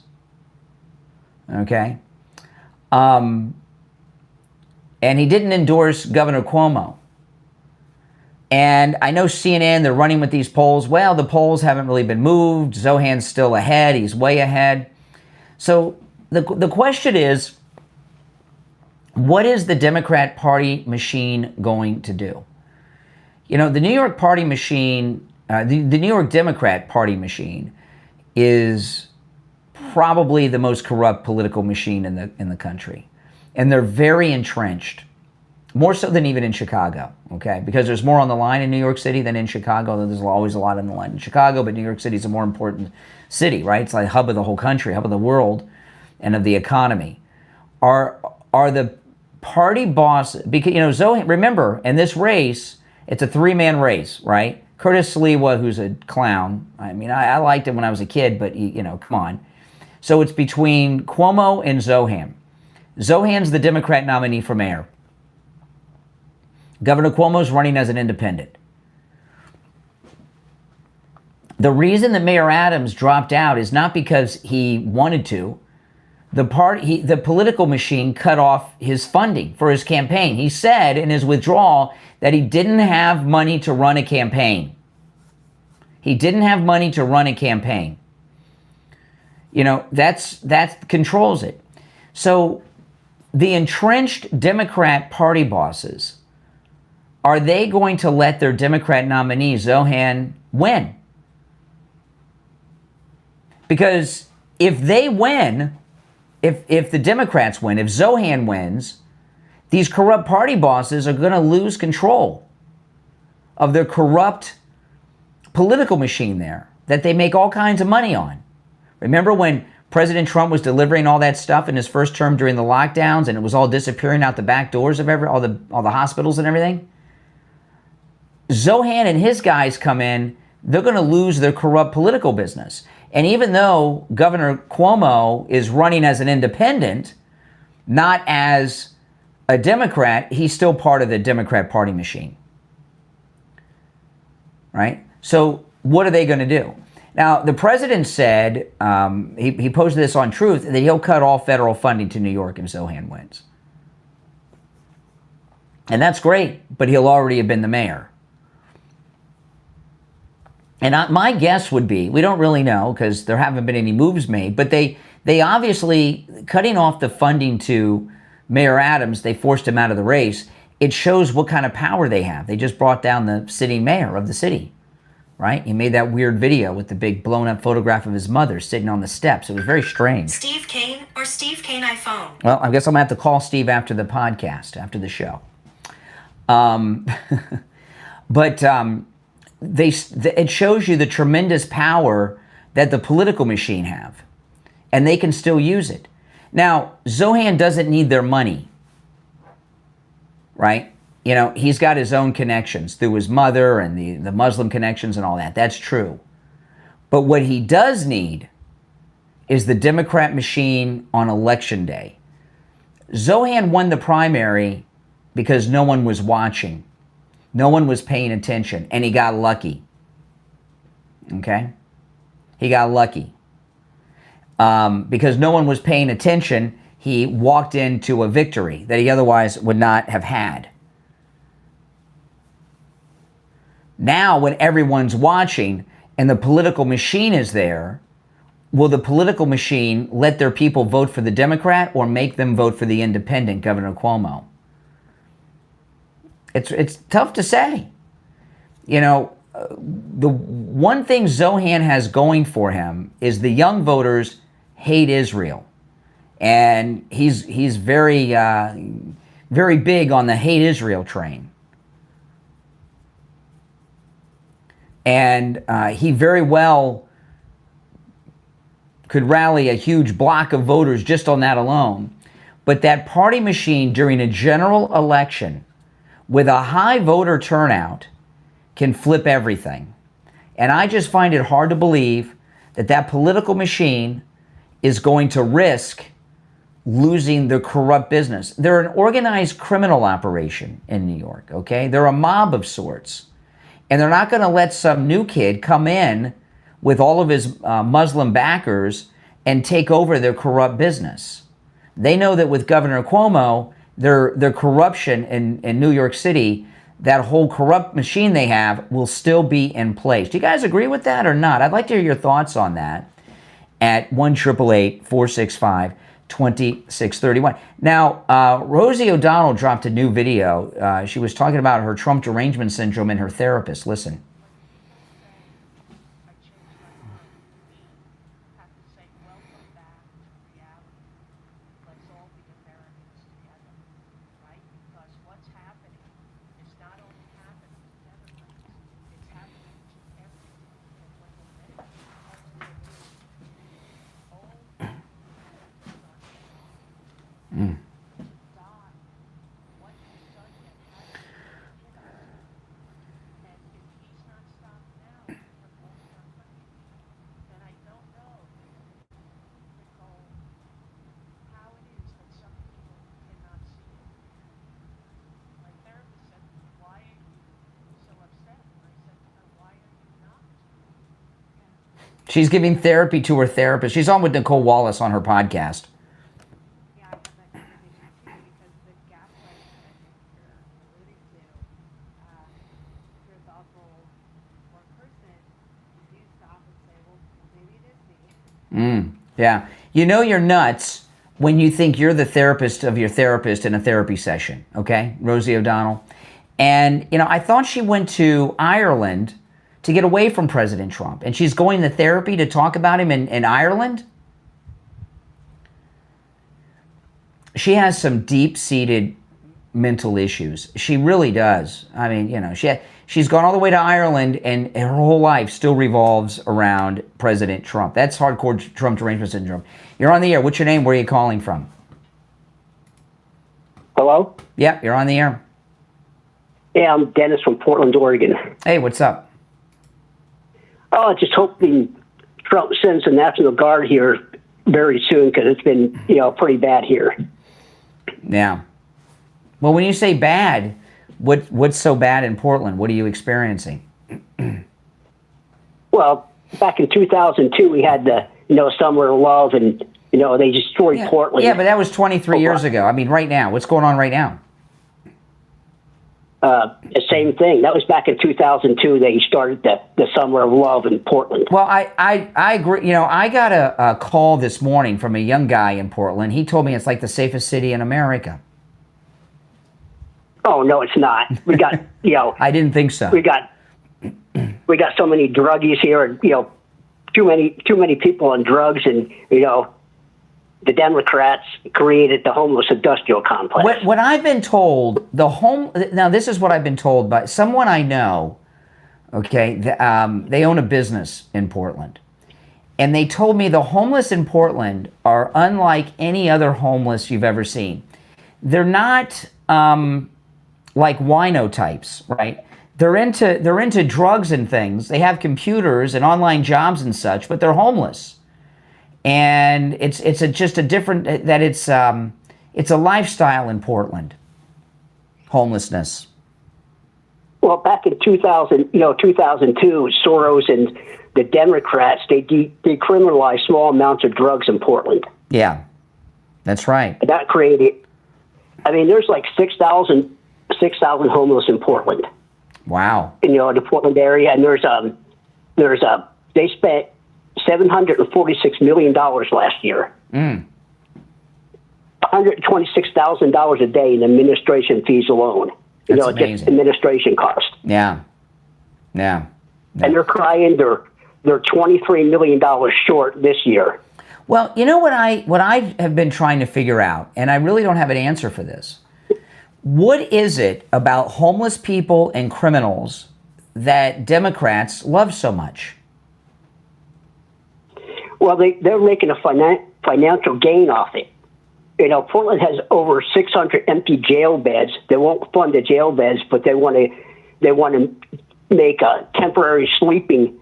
Okay? And he didn't endorse Governor Cuomo. And I know CNN, they're running with these polls. Well, the polls haven't really been moved. Zohan's still ahead. He's way ahead. So the question is, what is the Democrat Party machine going to do? You know, the New York Party machine, the New York Democrat Party machine is probably the most corrupt political machine in the country. And they're very entrenched, more so than even in Chicago, okay? Because there's more on the line in New York City than in Chicago. There's always a lot on the line in Chicago, but New York City is a more important city, right? It's like the hub of the whole country, hub of the world, and of the economy. Are the party boss, because, you know, Zohan, remember, in this race, it's a three-man race, right? Curtis Sliwa, who's a clown. I mean, I liked him when I was a kid, but, you know, come on. So it's between Cuomo and Zohan. Zohan's the Democrat nominee for mayor. Governor Cuomo's running as an independent. The reason that Mayor Adams dropped out is not because he wanted to. The political machine cut off his funding for his campaign. He said in his withdrawal that he didn't have money to run a campaign. He didn't have money to run a campaign. You know, that controls it. So the entrenched Democrat party bosses, are they going to let their Democrat nominee, Zohan, win? Because if they win, if the Democrats win, if Zohan wins, these corrupt party bosses are going to lose control of their corrupt political machine there that they make all kinds of money on. Remember when President Trump was delivering all that stuff in his first term during the lockdowns, and it was all disappearing out the back doors of all the hospitals and everything? Zohan and his guys come in, they're going to lose their corrupt political business. And even though Governor Cuomo is running as an independent, not as a Democrat, he's still part of the Democrat Party machine. Right? So what are they going to do? Now, the president said, he posted this on Truth, that he'll cut all federal funding to New York if Zohan wins. And that's great, but he'll already have been the mayor. And my guess would be, we don't really know because there haven't been any moves made, but they obviously, cutting off the funding to Mayor Adams, they forced him out of the race. It shows what kind of power they have. They just brought down the sitting mayor of the city, right? He made that weird video with the big blown up photograph of his mother sitting on the steps. It was very strange. Steve Kane or Steve Kane iPhone? Well, I guess I'm going to have to call Steve after the podcast, after the show. It shows you the tremendous power that the political machine have, and they can still use it. Now, Zohan doesn't need their money, right? You know, he's got his own connections through his mother and the Muslim connections and all that. That's true. But what he does need is the Democrat machine on election day. Zohan won the primary because no one was watching. No one was paying attention, and he got lucky. Okay? He got lucky. Because no one was paying attention, he walked into a victory that he otherwise would not have had. Now, when everyone's watching and the political machine is there, will the political machine let their people vote for the Democrat or make them vote for the independent, Governor Cuomo? It's tough to say. You know, the one thing Zohan has going for him is the young voters hate Israel. And he's very, very big on the hate Israel train. And he very well could rally a huge block of voters just on that alone. But that party machine during a general election with a high voter turnout can flip everything. And I just find it hard to believe that that political machine is going to risk losing the corrupt business. They're an organized criminal operation in New York, okay? They're a mob of sorts. And they're not going to let some new kid come in with all of his Muslim backers and take over their corrupt business. They know that with Governor Cuomo, their corruption in New York City, that whole corrupt machine they have will still be in place. Do you guys agree with that or not? I'd like to hear your thoughts on that at 1-888-465-2631. Now, Rosie O'Donnell dropped a new video. She was talking about her Trump derangement syndrome and her therapist. Listen. She's giving therapy to her therapist. She's on with Nicole Wallace on her podcast. Yeah, I have that conversation too, because the gaslighting that you're alluding to, if you're a thoughtful or person, you stop and say, well, maybe it is me. Yeah. You know you're nuts when you think you're the therapist of your therapist in a therapy session, okay, Rosie O'Donnell? And, you know, I thought she went to Ireland to get away from President Trump, and she's going to therapy to talk about him in Ireland? She has some deep-seated mental issues. She really does. I mean, you know, she's gone all the way to Ireland, and her whole life still revolves around President Trump. That's hardcore Trump derangement syndrome. You're on the air. What's your name? Where are you calling from? Hello? Yeah, you're on the air. Yeah, I'm Dennis from Portland, Oregon. Hey, what's up? Oh, just hoping Trump sends the National Guard here very soon, because it's been, pretty bad here. Yeah. Well, when you say bad, what's so bad in Portland? What are you experiencing? Well, back in 2002, we had the, Summer of Love, and, they destroyed Portland. Yeah, but that was 23 years ago. I mean, right now. What's going on right now? the same thing. That was back in 2002. They started the Summer of Love in Portland. Well, I agree. You know, I got a call this morning from a young guy in Portland. He told me it's like the safest city in America. Oh no, it's not. We got I didn't think so. We got so many druggies here, and too many people on drugs, and the Democrats created the homeless industrial complex. What I've been told, now this is what I've been told by someone I know, okay, they own a business in Portland. And they told me the homeless in Portland are unlike any other homeless you've ever seen. They're not like wino types, right? They're into drugs and things. They have computers and online jobs and such, but they're homeless. And it's just a different, that it's a lifestyle in Portland, homelessness. Well, back in 2002, Soros and the Democrats, they decriminalized small amounts of drugs in Portland. Yeah, that's right. And that created, there's like 6,000 homeless in Portland. Wow. In the Portland area, and they spent $746 million last year. $126,000 a day in administration fees alone. That's amazing. Just administration cost. Yeah. And they're crying they're $23 million short this year. Well, you know what I have been trying to figure out, and I really don't have an answer for this. What is it about homeless people and criminals that Democrats love so much? Well, they're making a financial gain off it. Portland has over 600 empty jail beds. They won't fund the jail beds, but they want to make temporary sleeping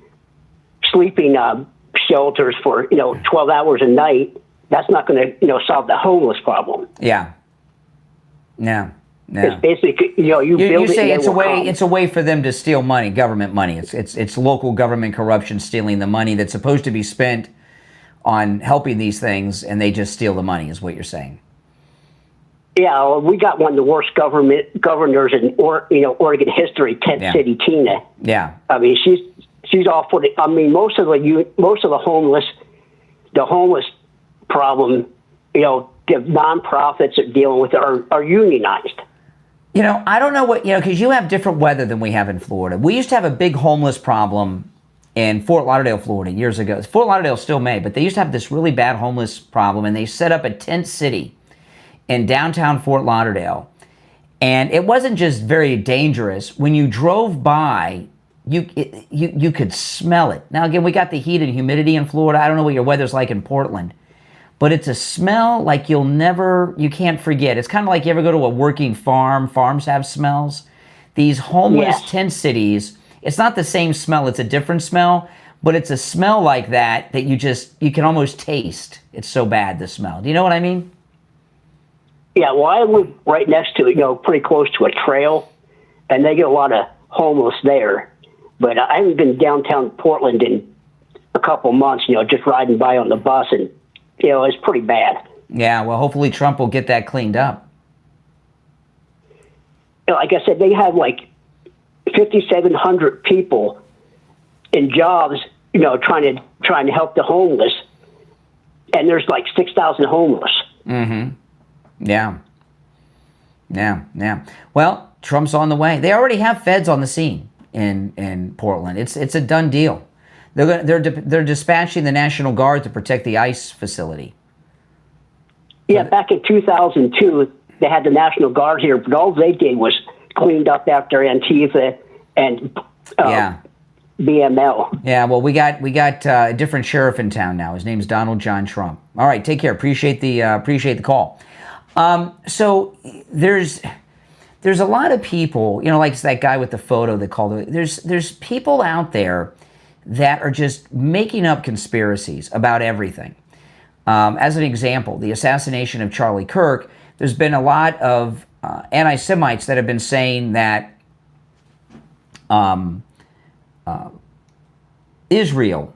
shelters for 12 hours a night. That's not going to solve the homeless problem. Yeah. No. It's basically you build you say it. It's a way for them to steal money, government money. It's local government corruption stealing the money that's supposed to be spent on helping these things, and they just steal the money, is what you're saying. Yeah, we got one of the worst governors in Oregon history, Tent City Tina. Yeah. She's all for it. Most of the homeless problem, the nonprofits are dealing with are unionized. I don't know what, because you have different weather than we have in Florida. We used to have a big homeless problem in Fort Lauderdale, Florida, years ago. Fort Lauderdale still may, but they used to have this really bad homeless problem, and they set up a tent city in downtown Fort Lauderdale. And it wasn't just very dangerous. When you drove by, you could smell it. Now, again, we got the heat and humidity in Florida. I don't know what your weather's like in Portland, but it's a smell like you can't forget. It's kind of like you ever go to a working farm. Farms have smells. These homeless tent cities, it's not the same smell. It's a different smell, but it's a smell like that you can almost taste. It's so bad, the smell. Do you know what I mean? Yeah, well, I live right next to, pretty close to a trail, and they get a lot of homeless there. But I haven't been downtown Portland in a couple months, just riding by on the bus, and, it's pretty bad. Yeah, well, hopefully Trump will get that cleaned up. Like I said, they have like 5,700 people in jobs, trying to help the homeless, and there's like 6,000 homeless. Mm-hmm. Yeah. Well, Trump's on the way. They already have feds on the scene in Portland. It's a done deal. They're dispatching the National Guard to protect the ICE facility. Yeah, back in 2002, they had the National Guard here, but all they did was cleaned up after Antifa and BML. Yeah, well, we got a different sheriff in town now. His name's Donald John Trump. All right, take care. Appreciate the call. So there's a lot of people, like that guy with the photo that called. There's people out there that are just making up conspiracies about everything. As an example, the assassination of Charlie Kirk, there's been a lot of anti-Semites that have been saying that Israel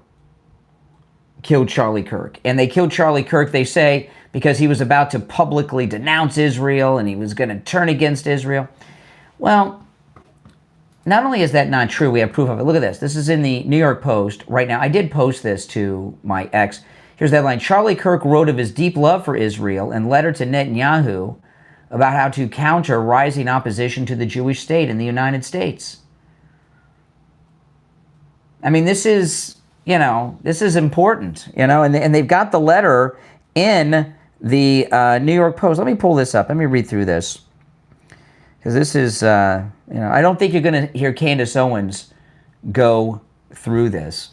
killed Charlie Kirk. And they killed Charlie Kirk, they say, because he was about to publicly denounce Israel and he was going to turn against Israel. Well, not only is that not true, we have proof of it. Look at this. This is in the New York Post right now. I did post this to my ex. Here's that line. Charlie Kirk wrote of his deep love for Israel in letter to Netanyahu about how to counter rising opposition to the Jewish state in the United States. I mean, this is, this is important, and they've got the letter in the New York Post. Let me pull this up. Let me read through this. Because this is, I don't think you're going to hear Candace Owens go through this.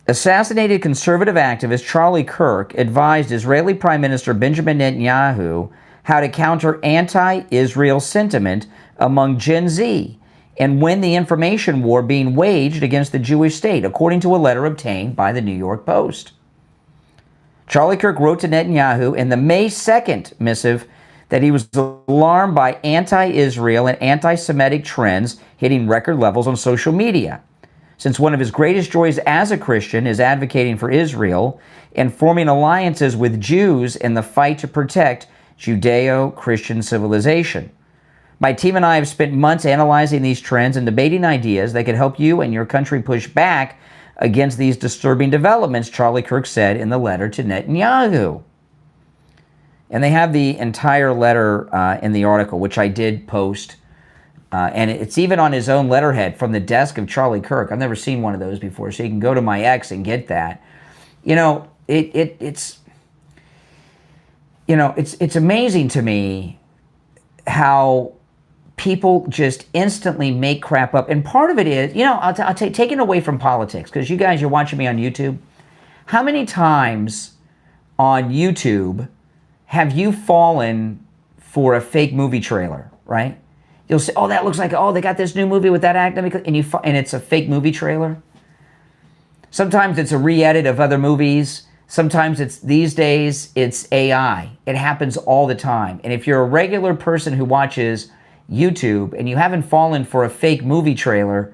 Assassinated conservative activist Charlie Kirk advised Israeli Prime Minister Benjamin Netanyahu how to counter anti-Israel sentiment among Gen Z and win the information war being waged against the Jewish state, according to a letter obtained by the New York Post. Charlie Kirk wrote to Netanyahu in the May 2nd missive that he was alarmed by anti-Israel and anti-Semitic trends hitting record levels on social media. Since one of his greatest joys as a Christian is advocating for Israel and forming alliances with Jews in the fight to protect Judeo-Christian civilization. My team and I have spent months analyzing these trends and debating ideas that could help you and your country push back against these disturbing developments, Charlie Kirk said in the letter to Netanyahu. And they have the entire letter in the article, which I did post. And it's even on his own letterhead from the desk of Charlie Kirk. I've never seen one of those before, so you can go to my ex and get that. It's amazing to me how people just instantly make crap up. And part of it is, I'll take it away from politics, because you guys, you're watching me on YouTube. How many times on YouTube have you fallen for a fake movie trailer, right? You'll say, oh, that looks like, they got this new movie with that actor, and it's a fake movie trailer. Sometimes it's a re-edit of other movies. Sometimes these days, it's AI. It happens all the time. And if you're a regular person who watches YouTube and you haven't fallen for a fake movie trailer,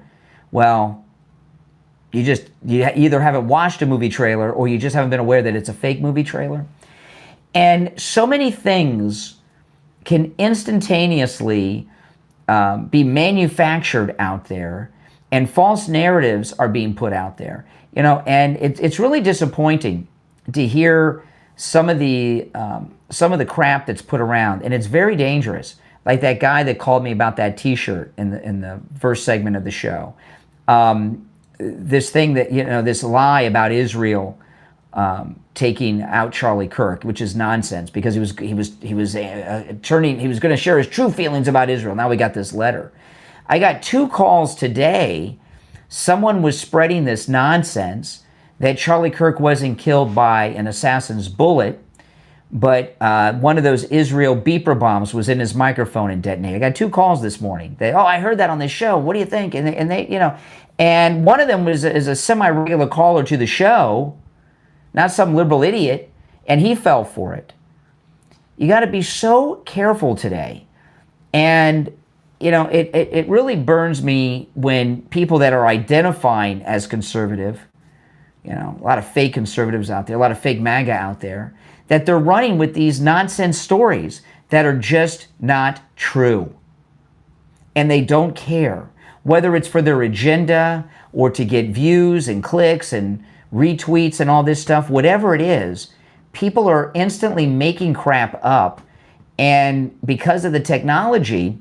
well, you either haven't watched a movie trailer or you just haven't been aware that it's a fake movie trailer. And so many things can instantaneously be manufactured out there, and false narratives are being put out there. And it's really disappointing to hear some of the crap that's put around, and it's very dangerous. Like that guy that called me about that T-shirt in the first segment of the show. This thing that this lie about Israel taking out Charlie Kirk, which is nonsense, because he was going to share his true feelings about Israel. Now we got this letter. I got 2 calls today. Someone was spreading this nonsense that Charlie Kirk wasn't killed by an assassin's bullet, but one of those Israel beeper bombs was in his microphone and detonated. I got 2 calls this morning. I heard that on this show. What do you think? And they and one of them is a semi-regular caller to the show, not some liberal idiot, and he fell for it. You got to be so careful today. And, it really burns me when people that are identifying as conservative, a lot of fake conservatives out there, a lot of fake MAGA out there, that they're running with these nonsense stories that are just not true. And they don't care, whether it's for their agenda or to get views and clicks and retweets and all this stuff, whatever it is, people are instantly making crap up. And because of the technology,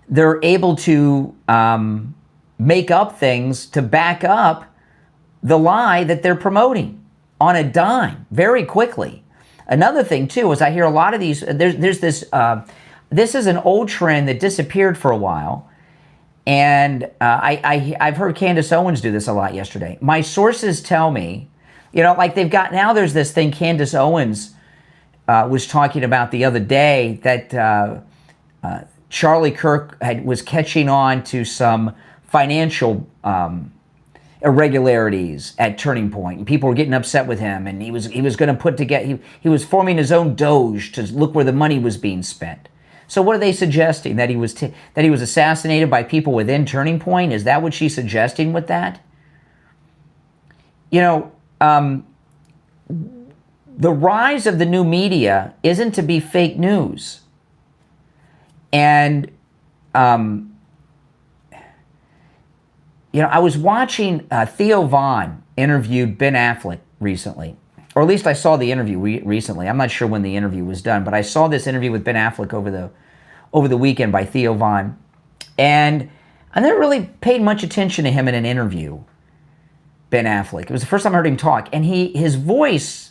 they're able to make up things to back up the lie that they're promoting on a dime very quickly. Another thing, too, is I hear a lot of these, there's this, this is an old trend that disappeared for a while. And I've heard Candace Owens do this a lot yesterday. My sources tell me, like they've got, now there's this thing Candace Owens was talking about the other day, that Charlie Kirk was catching on to some financial irregularities at Turning Point, and people were getting upset with him, and he was going to put together, he was forming his own Doge to look where the money was being spent. So what are they suggesting? That he was assassinated by people within Turning Point? Is that what she's suggesting with that? The rise of the new media isn't to be fake news. And, I was watching Theo Von interviewed Ben Affleck recently. Or at least I saw the interview recently. I'm not sure when the interview was done, but I saw this interview with Ben Affleck over the weekend by Theo Von. And I never really paid much attention to him in an interview, Ben Affleck. It was the first time I heard him talk. And his voice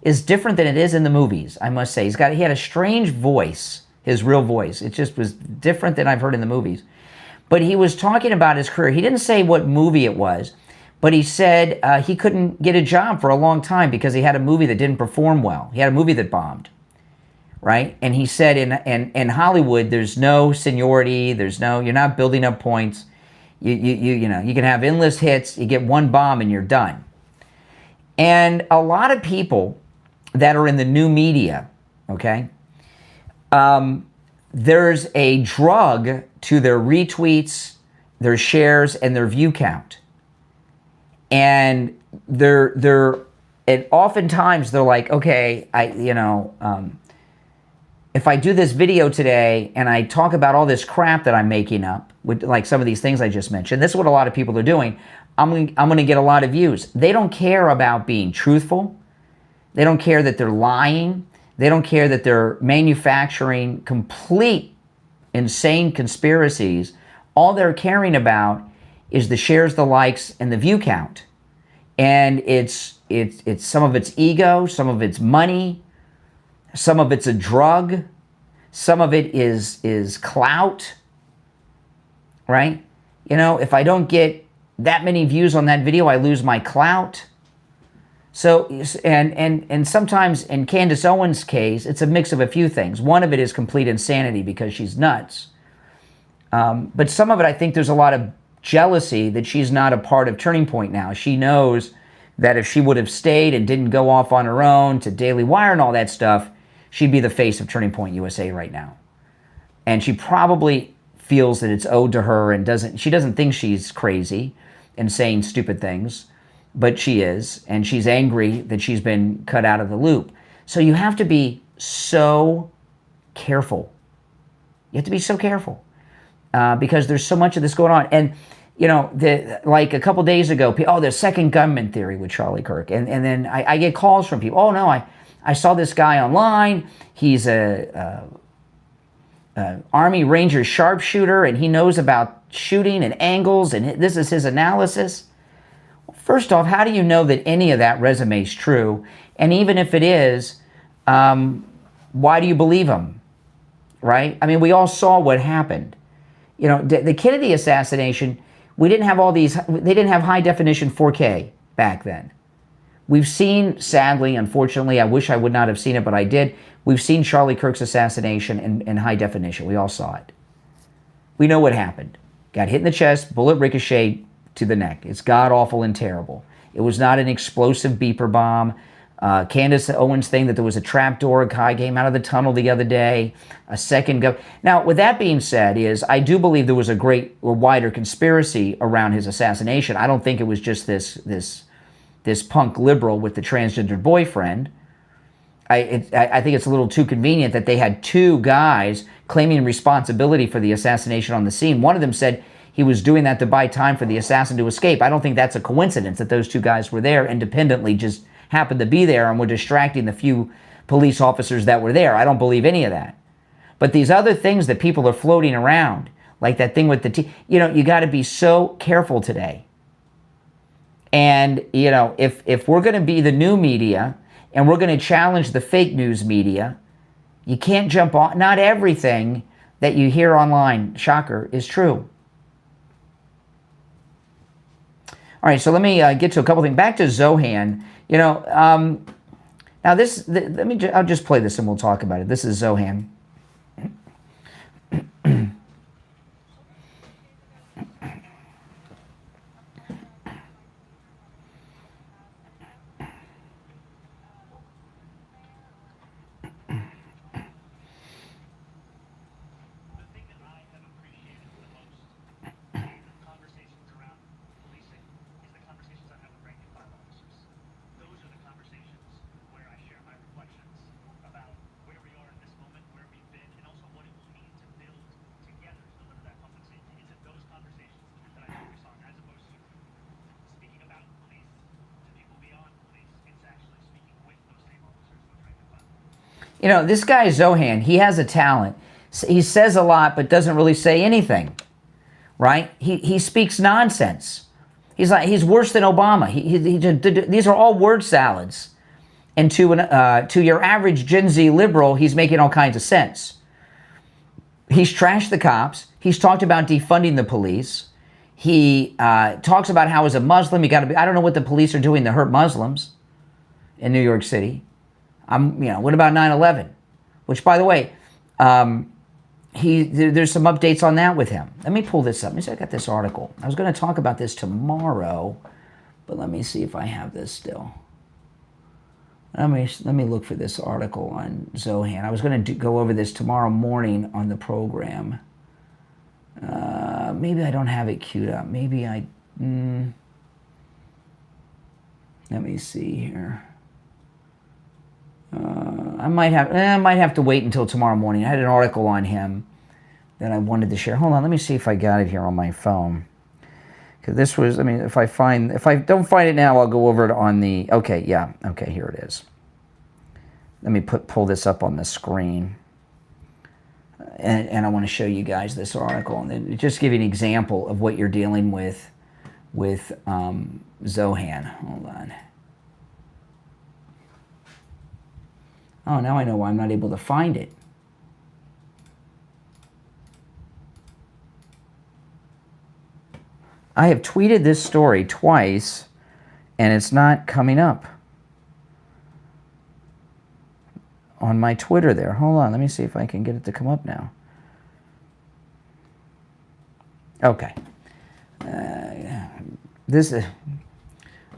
is different than it is in the movies, I must say. He had a strange voice, his real voice. It just was different than I've heard in the movies. But he was talking about his career. He didn't say what movie it was, but he said he couldn't get a job for a long time because he had a movie that didn't perform well. He had a movie that bombed, right? And he said in Hollywood, there's no seniority, you're not building up points. You can have endless hits, you get one bomb and you're done. And a lot of people that are in the new media, okay, there's a drug to their retweets, their shares, and their view count. And and oftentimes they're like, okay, if I do this video today and I talk about all this crap that I'm making up, with like some of these things I just mentioned, this is what a lot of people are doing. I'm going to get a lot of views. They don't care about being truthful. They don't care that they're lying. They don't care that they're manufacturing complete insane conspiracies. All they're caring about is the shares, the likes, and the view count. And it's some of it's ego, some of it's money, some of it's a drug, some of it is clout, right? If I don't get that many views on that video, I lose my clout. So, and sometimes in Candace Owens' case, it's a mix of a few things. One of it is complete insanity because she's nuts. But some of it, I think there's a lot of jealousy that she's not a part of Turning Point now. She knows that if she would have stayed and didn't go off on her own to Daily Wire and all that stuff, she'd be the face of Turning Point USA right now. And she probably feels that it's owed to her and she doesn't think she's crazy and saying stupid things, but she is, and she's angry that she's been cut out of the loop. So you have to be so careful. You have to be so careful because there's so much of this going on. And, like a couple days ago, the second gunman theory with Charlie Kirk. And then I get calls from people, oh, no, I saw this guy online. He's a Army Ranger sharpshooter, and he knows about shooting and angles, and this is his analysis. First off, how do you know that any of that resume is true? And even if it is, why do you believe him? Right? I mean, we all saw what happened. The Kennedy assassination, they didn't have high definition 4K back then. We've seen, sadly, unfortunately, I wish I would not have seen it, but I did. We've seen Charlie Kirk's assassination in high definition. We all saw it. We know what happened. Got hit in the chest, bullet ricocheted to the neck. It's god-awful and terrible. It was not an explosive beeper bomb. Candace Owens thing that there was a trapdoor, a guy came out of the tunnel the other day, a second go. Now, with that being said, I do believe there was a wider conspiracy around his assassination. I don't think it was just this punk liberal with the transgendered boyfriend. I think it's a little too convenient that they had two guys claiming responsibility for the assassination on the scene. One of them said he was doing that to buy time for the assassin to escape. I don't think that's a coincidence that those two guys were there independently, just happened to be there and were distracting the few police officers that were there. I don't believe any of that. But these other things that people are floating around, like that thing with you got to be so careful today. And, if we're going to be the new media and we're going to challenge the fake news media, you can't jump on. Not everything that you hear online, shocker, is true. All right, so let me get to a couple things. Back to Zohan. Now I'll just play this and we'll talk about it. This is Zohan. Where we are in this moment, where we You know, this guy Zohan, he has a talent. He says a lot, but doesn't really say anything, right? He speaks nonsense. He's worse than Obama. These are all word salads. And to your average Gen Z liberal, he's making all kinds of sense. He's trashed the cops. He's talked about defunding the police. He talks about how as a Muslim, you got to be, I don't know what the police are doing to hurt Muslims in New York City. What about 9/11? Which, by the way, there's some updates on that with him. Let me pull this up. Let me see, I got this article. I was going to talk about this tomorrow, but let me see if I have this still. Let me look for this article on Zohan. I was going to go over this tomorrow morning on the program. Maybe I don't have it queued up. Maybe I... let me see here. I might have to wait until tomorrow morning. I had an article on him that I wanted to share. Hold on, let me see if I got it here on my phone. Because this was, if I don't find it now, I'll go over it on the, okay, here it is. Let me pull this up on the screen. And I want to show you guys this article. And then just give you an example of what you're dealing with Zohan. Hold on. Oh, now I know why I'm not able to find it. I have tweeted this story twice, and it's not coming up on my Twitter there. Hold on, let me see if I can get it to come up now. Okay.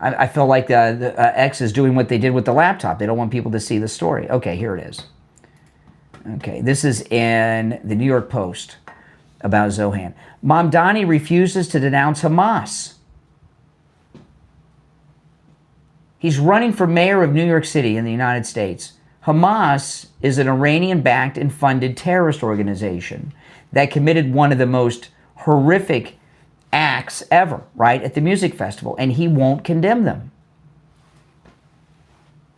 I feel like the X is doing what they did with the laptop. They don't want people to see the story. Okay, here it is. Okay, this is in the New York Post about Zohan. Mamdani refuses to denounce Hamas. He's running for mayor of New York City in the United States. Hamas is an Iranian-backed and funded terrorist organization that committed one of the most horrific acts ever, right, at the music festival, and he won't condemn them.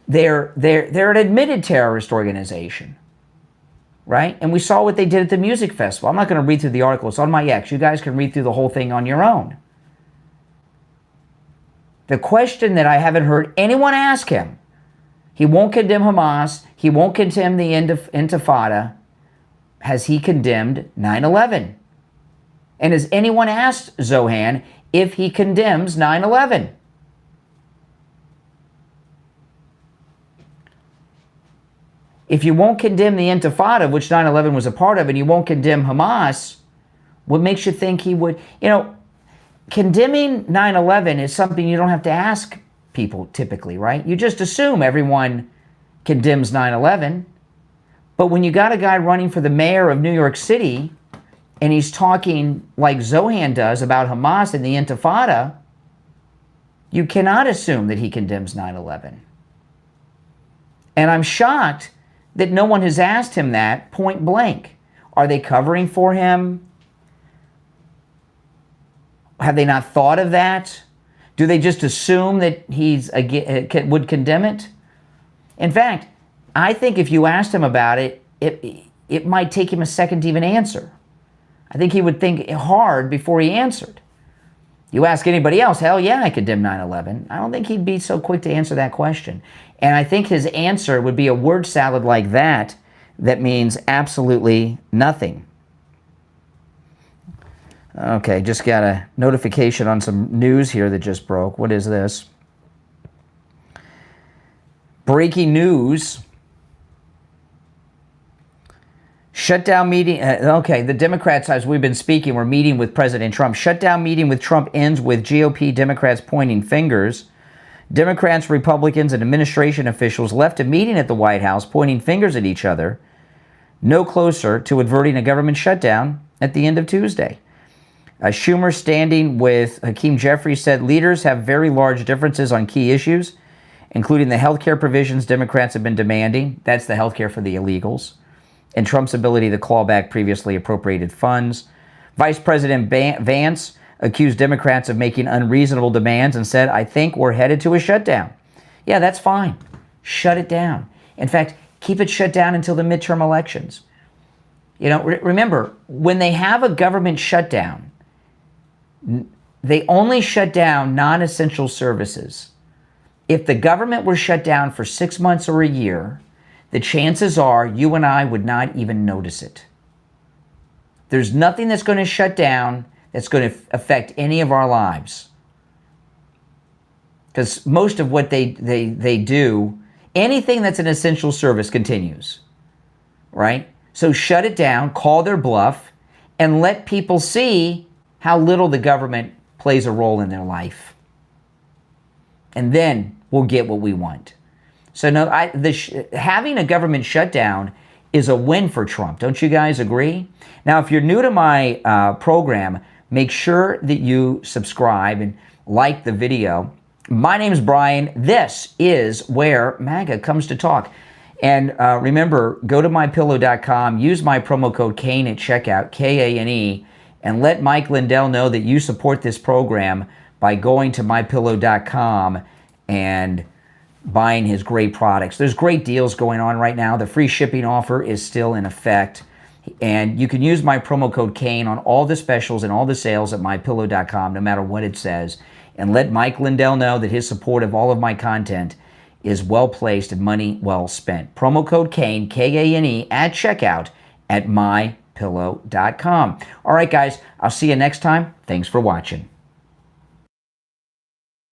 They're an admitted terrorist organization, right? And we saw what they did at the music festival. I'm not going to read through the article. It's on my X. You guys can read through the whole thing on your own. The question that I haven't heard anyone ask him, he won't condemn Hamas, he won't condemn the Intifada. Has he condemned 9/11? And has anyone asked Zohan if he condemns 9/11? If you won't condemn the Intifada, which 9/11 was a part of, and you won't condemn Hamas, what makes you think he would? Condemning 9/11 is something you don't have to ask people typically, right? You just assume everyone condemns 9/11. But when you got a guy running for the mayor of New York City, and he's talking like Zohan does about Hamas and the Intifada, you cannot assume that he condemns 9/11. And I'm shocked that no one has asked him that point blank. Are they covering for him? Have they not thought of that? Do they just assume that he would condemn it? In fact, I think if you asked him about it, it might take him a second to even answer. I think he would think hard before he answered. You ask anybody else, hell yeah, I condemn 9/11. I don't think he'd be so quick to answer that question. And I think his answer would be a word salad like that means absolutely nothing. Okay, just got a notification on some news here that just broke. What is this? Breaking news. Shutdown meeting. Okay, the Democrats, as we've been speaking, we're meeting with President Trump. Shutdown meeting with Trump ends with GOP Democrats pointing fingers. Democrats, Republicans, and administration officials left a meeting at the White House pointing fingers at each other, no closer to averting a government shutdown at the end of Tuesday. Schumer, standing with Hakeem Jeffries, said leaders have very large differences on key issues, including the health care provisions Democrats have been demanding. That's the health care for the illegals. And Trump's ability to claw back previously appropriated funds. Vice President Vance accused Democrats of making unreasonable demands and said, I think we're headed to a shutdown. Yeah, that's fine. Shut it down. In fact, keep it shut down until the midterm elections. You know, remember, when they have a government shutdown, they only shut down non-essential services. If the government were shut down for 6 months or a year, the chances are you and I would not even notice it. There's nothing that's going to shut down that's going to affect any of our lives. Because most of what they do, anything that's an essential service continues, right? So shut it down, call their bluff, and let people see how little the government plays a role in their life. And then we'll get what we want. So no, having a government shutdown is a win for Trump. Don't you guys agree? Now, if you're new to my program, make sure that you subscribe and like the video. My name is Brian. This is where MAGA comes to talk. And remember, go to mypillow.com, use my promo code Kane at checkout, Kane, and let Mike Lindell know that you support this program by going to mypillow.com and buying his great products. There's great deals going on right now. The free shipping offer is still in effect. And you can use my promo code Kane on all the specials and all the sales at mypillow.com, no matter what it says. And let Mike Lindell know that his support of all of my content is well placed and money well spent. Promo code Kane, Kane, at checkout at mypillow.com. All right, guys, I'll see you next time. Thanks for watching.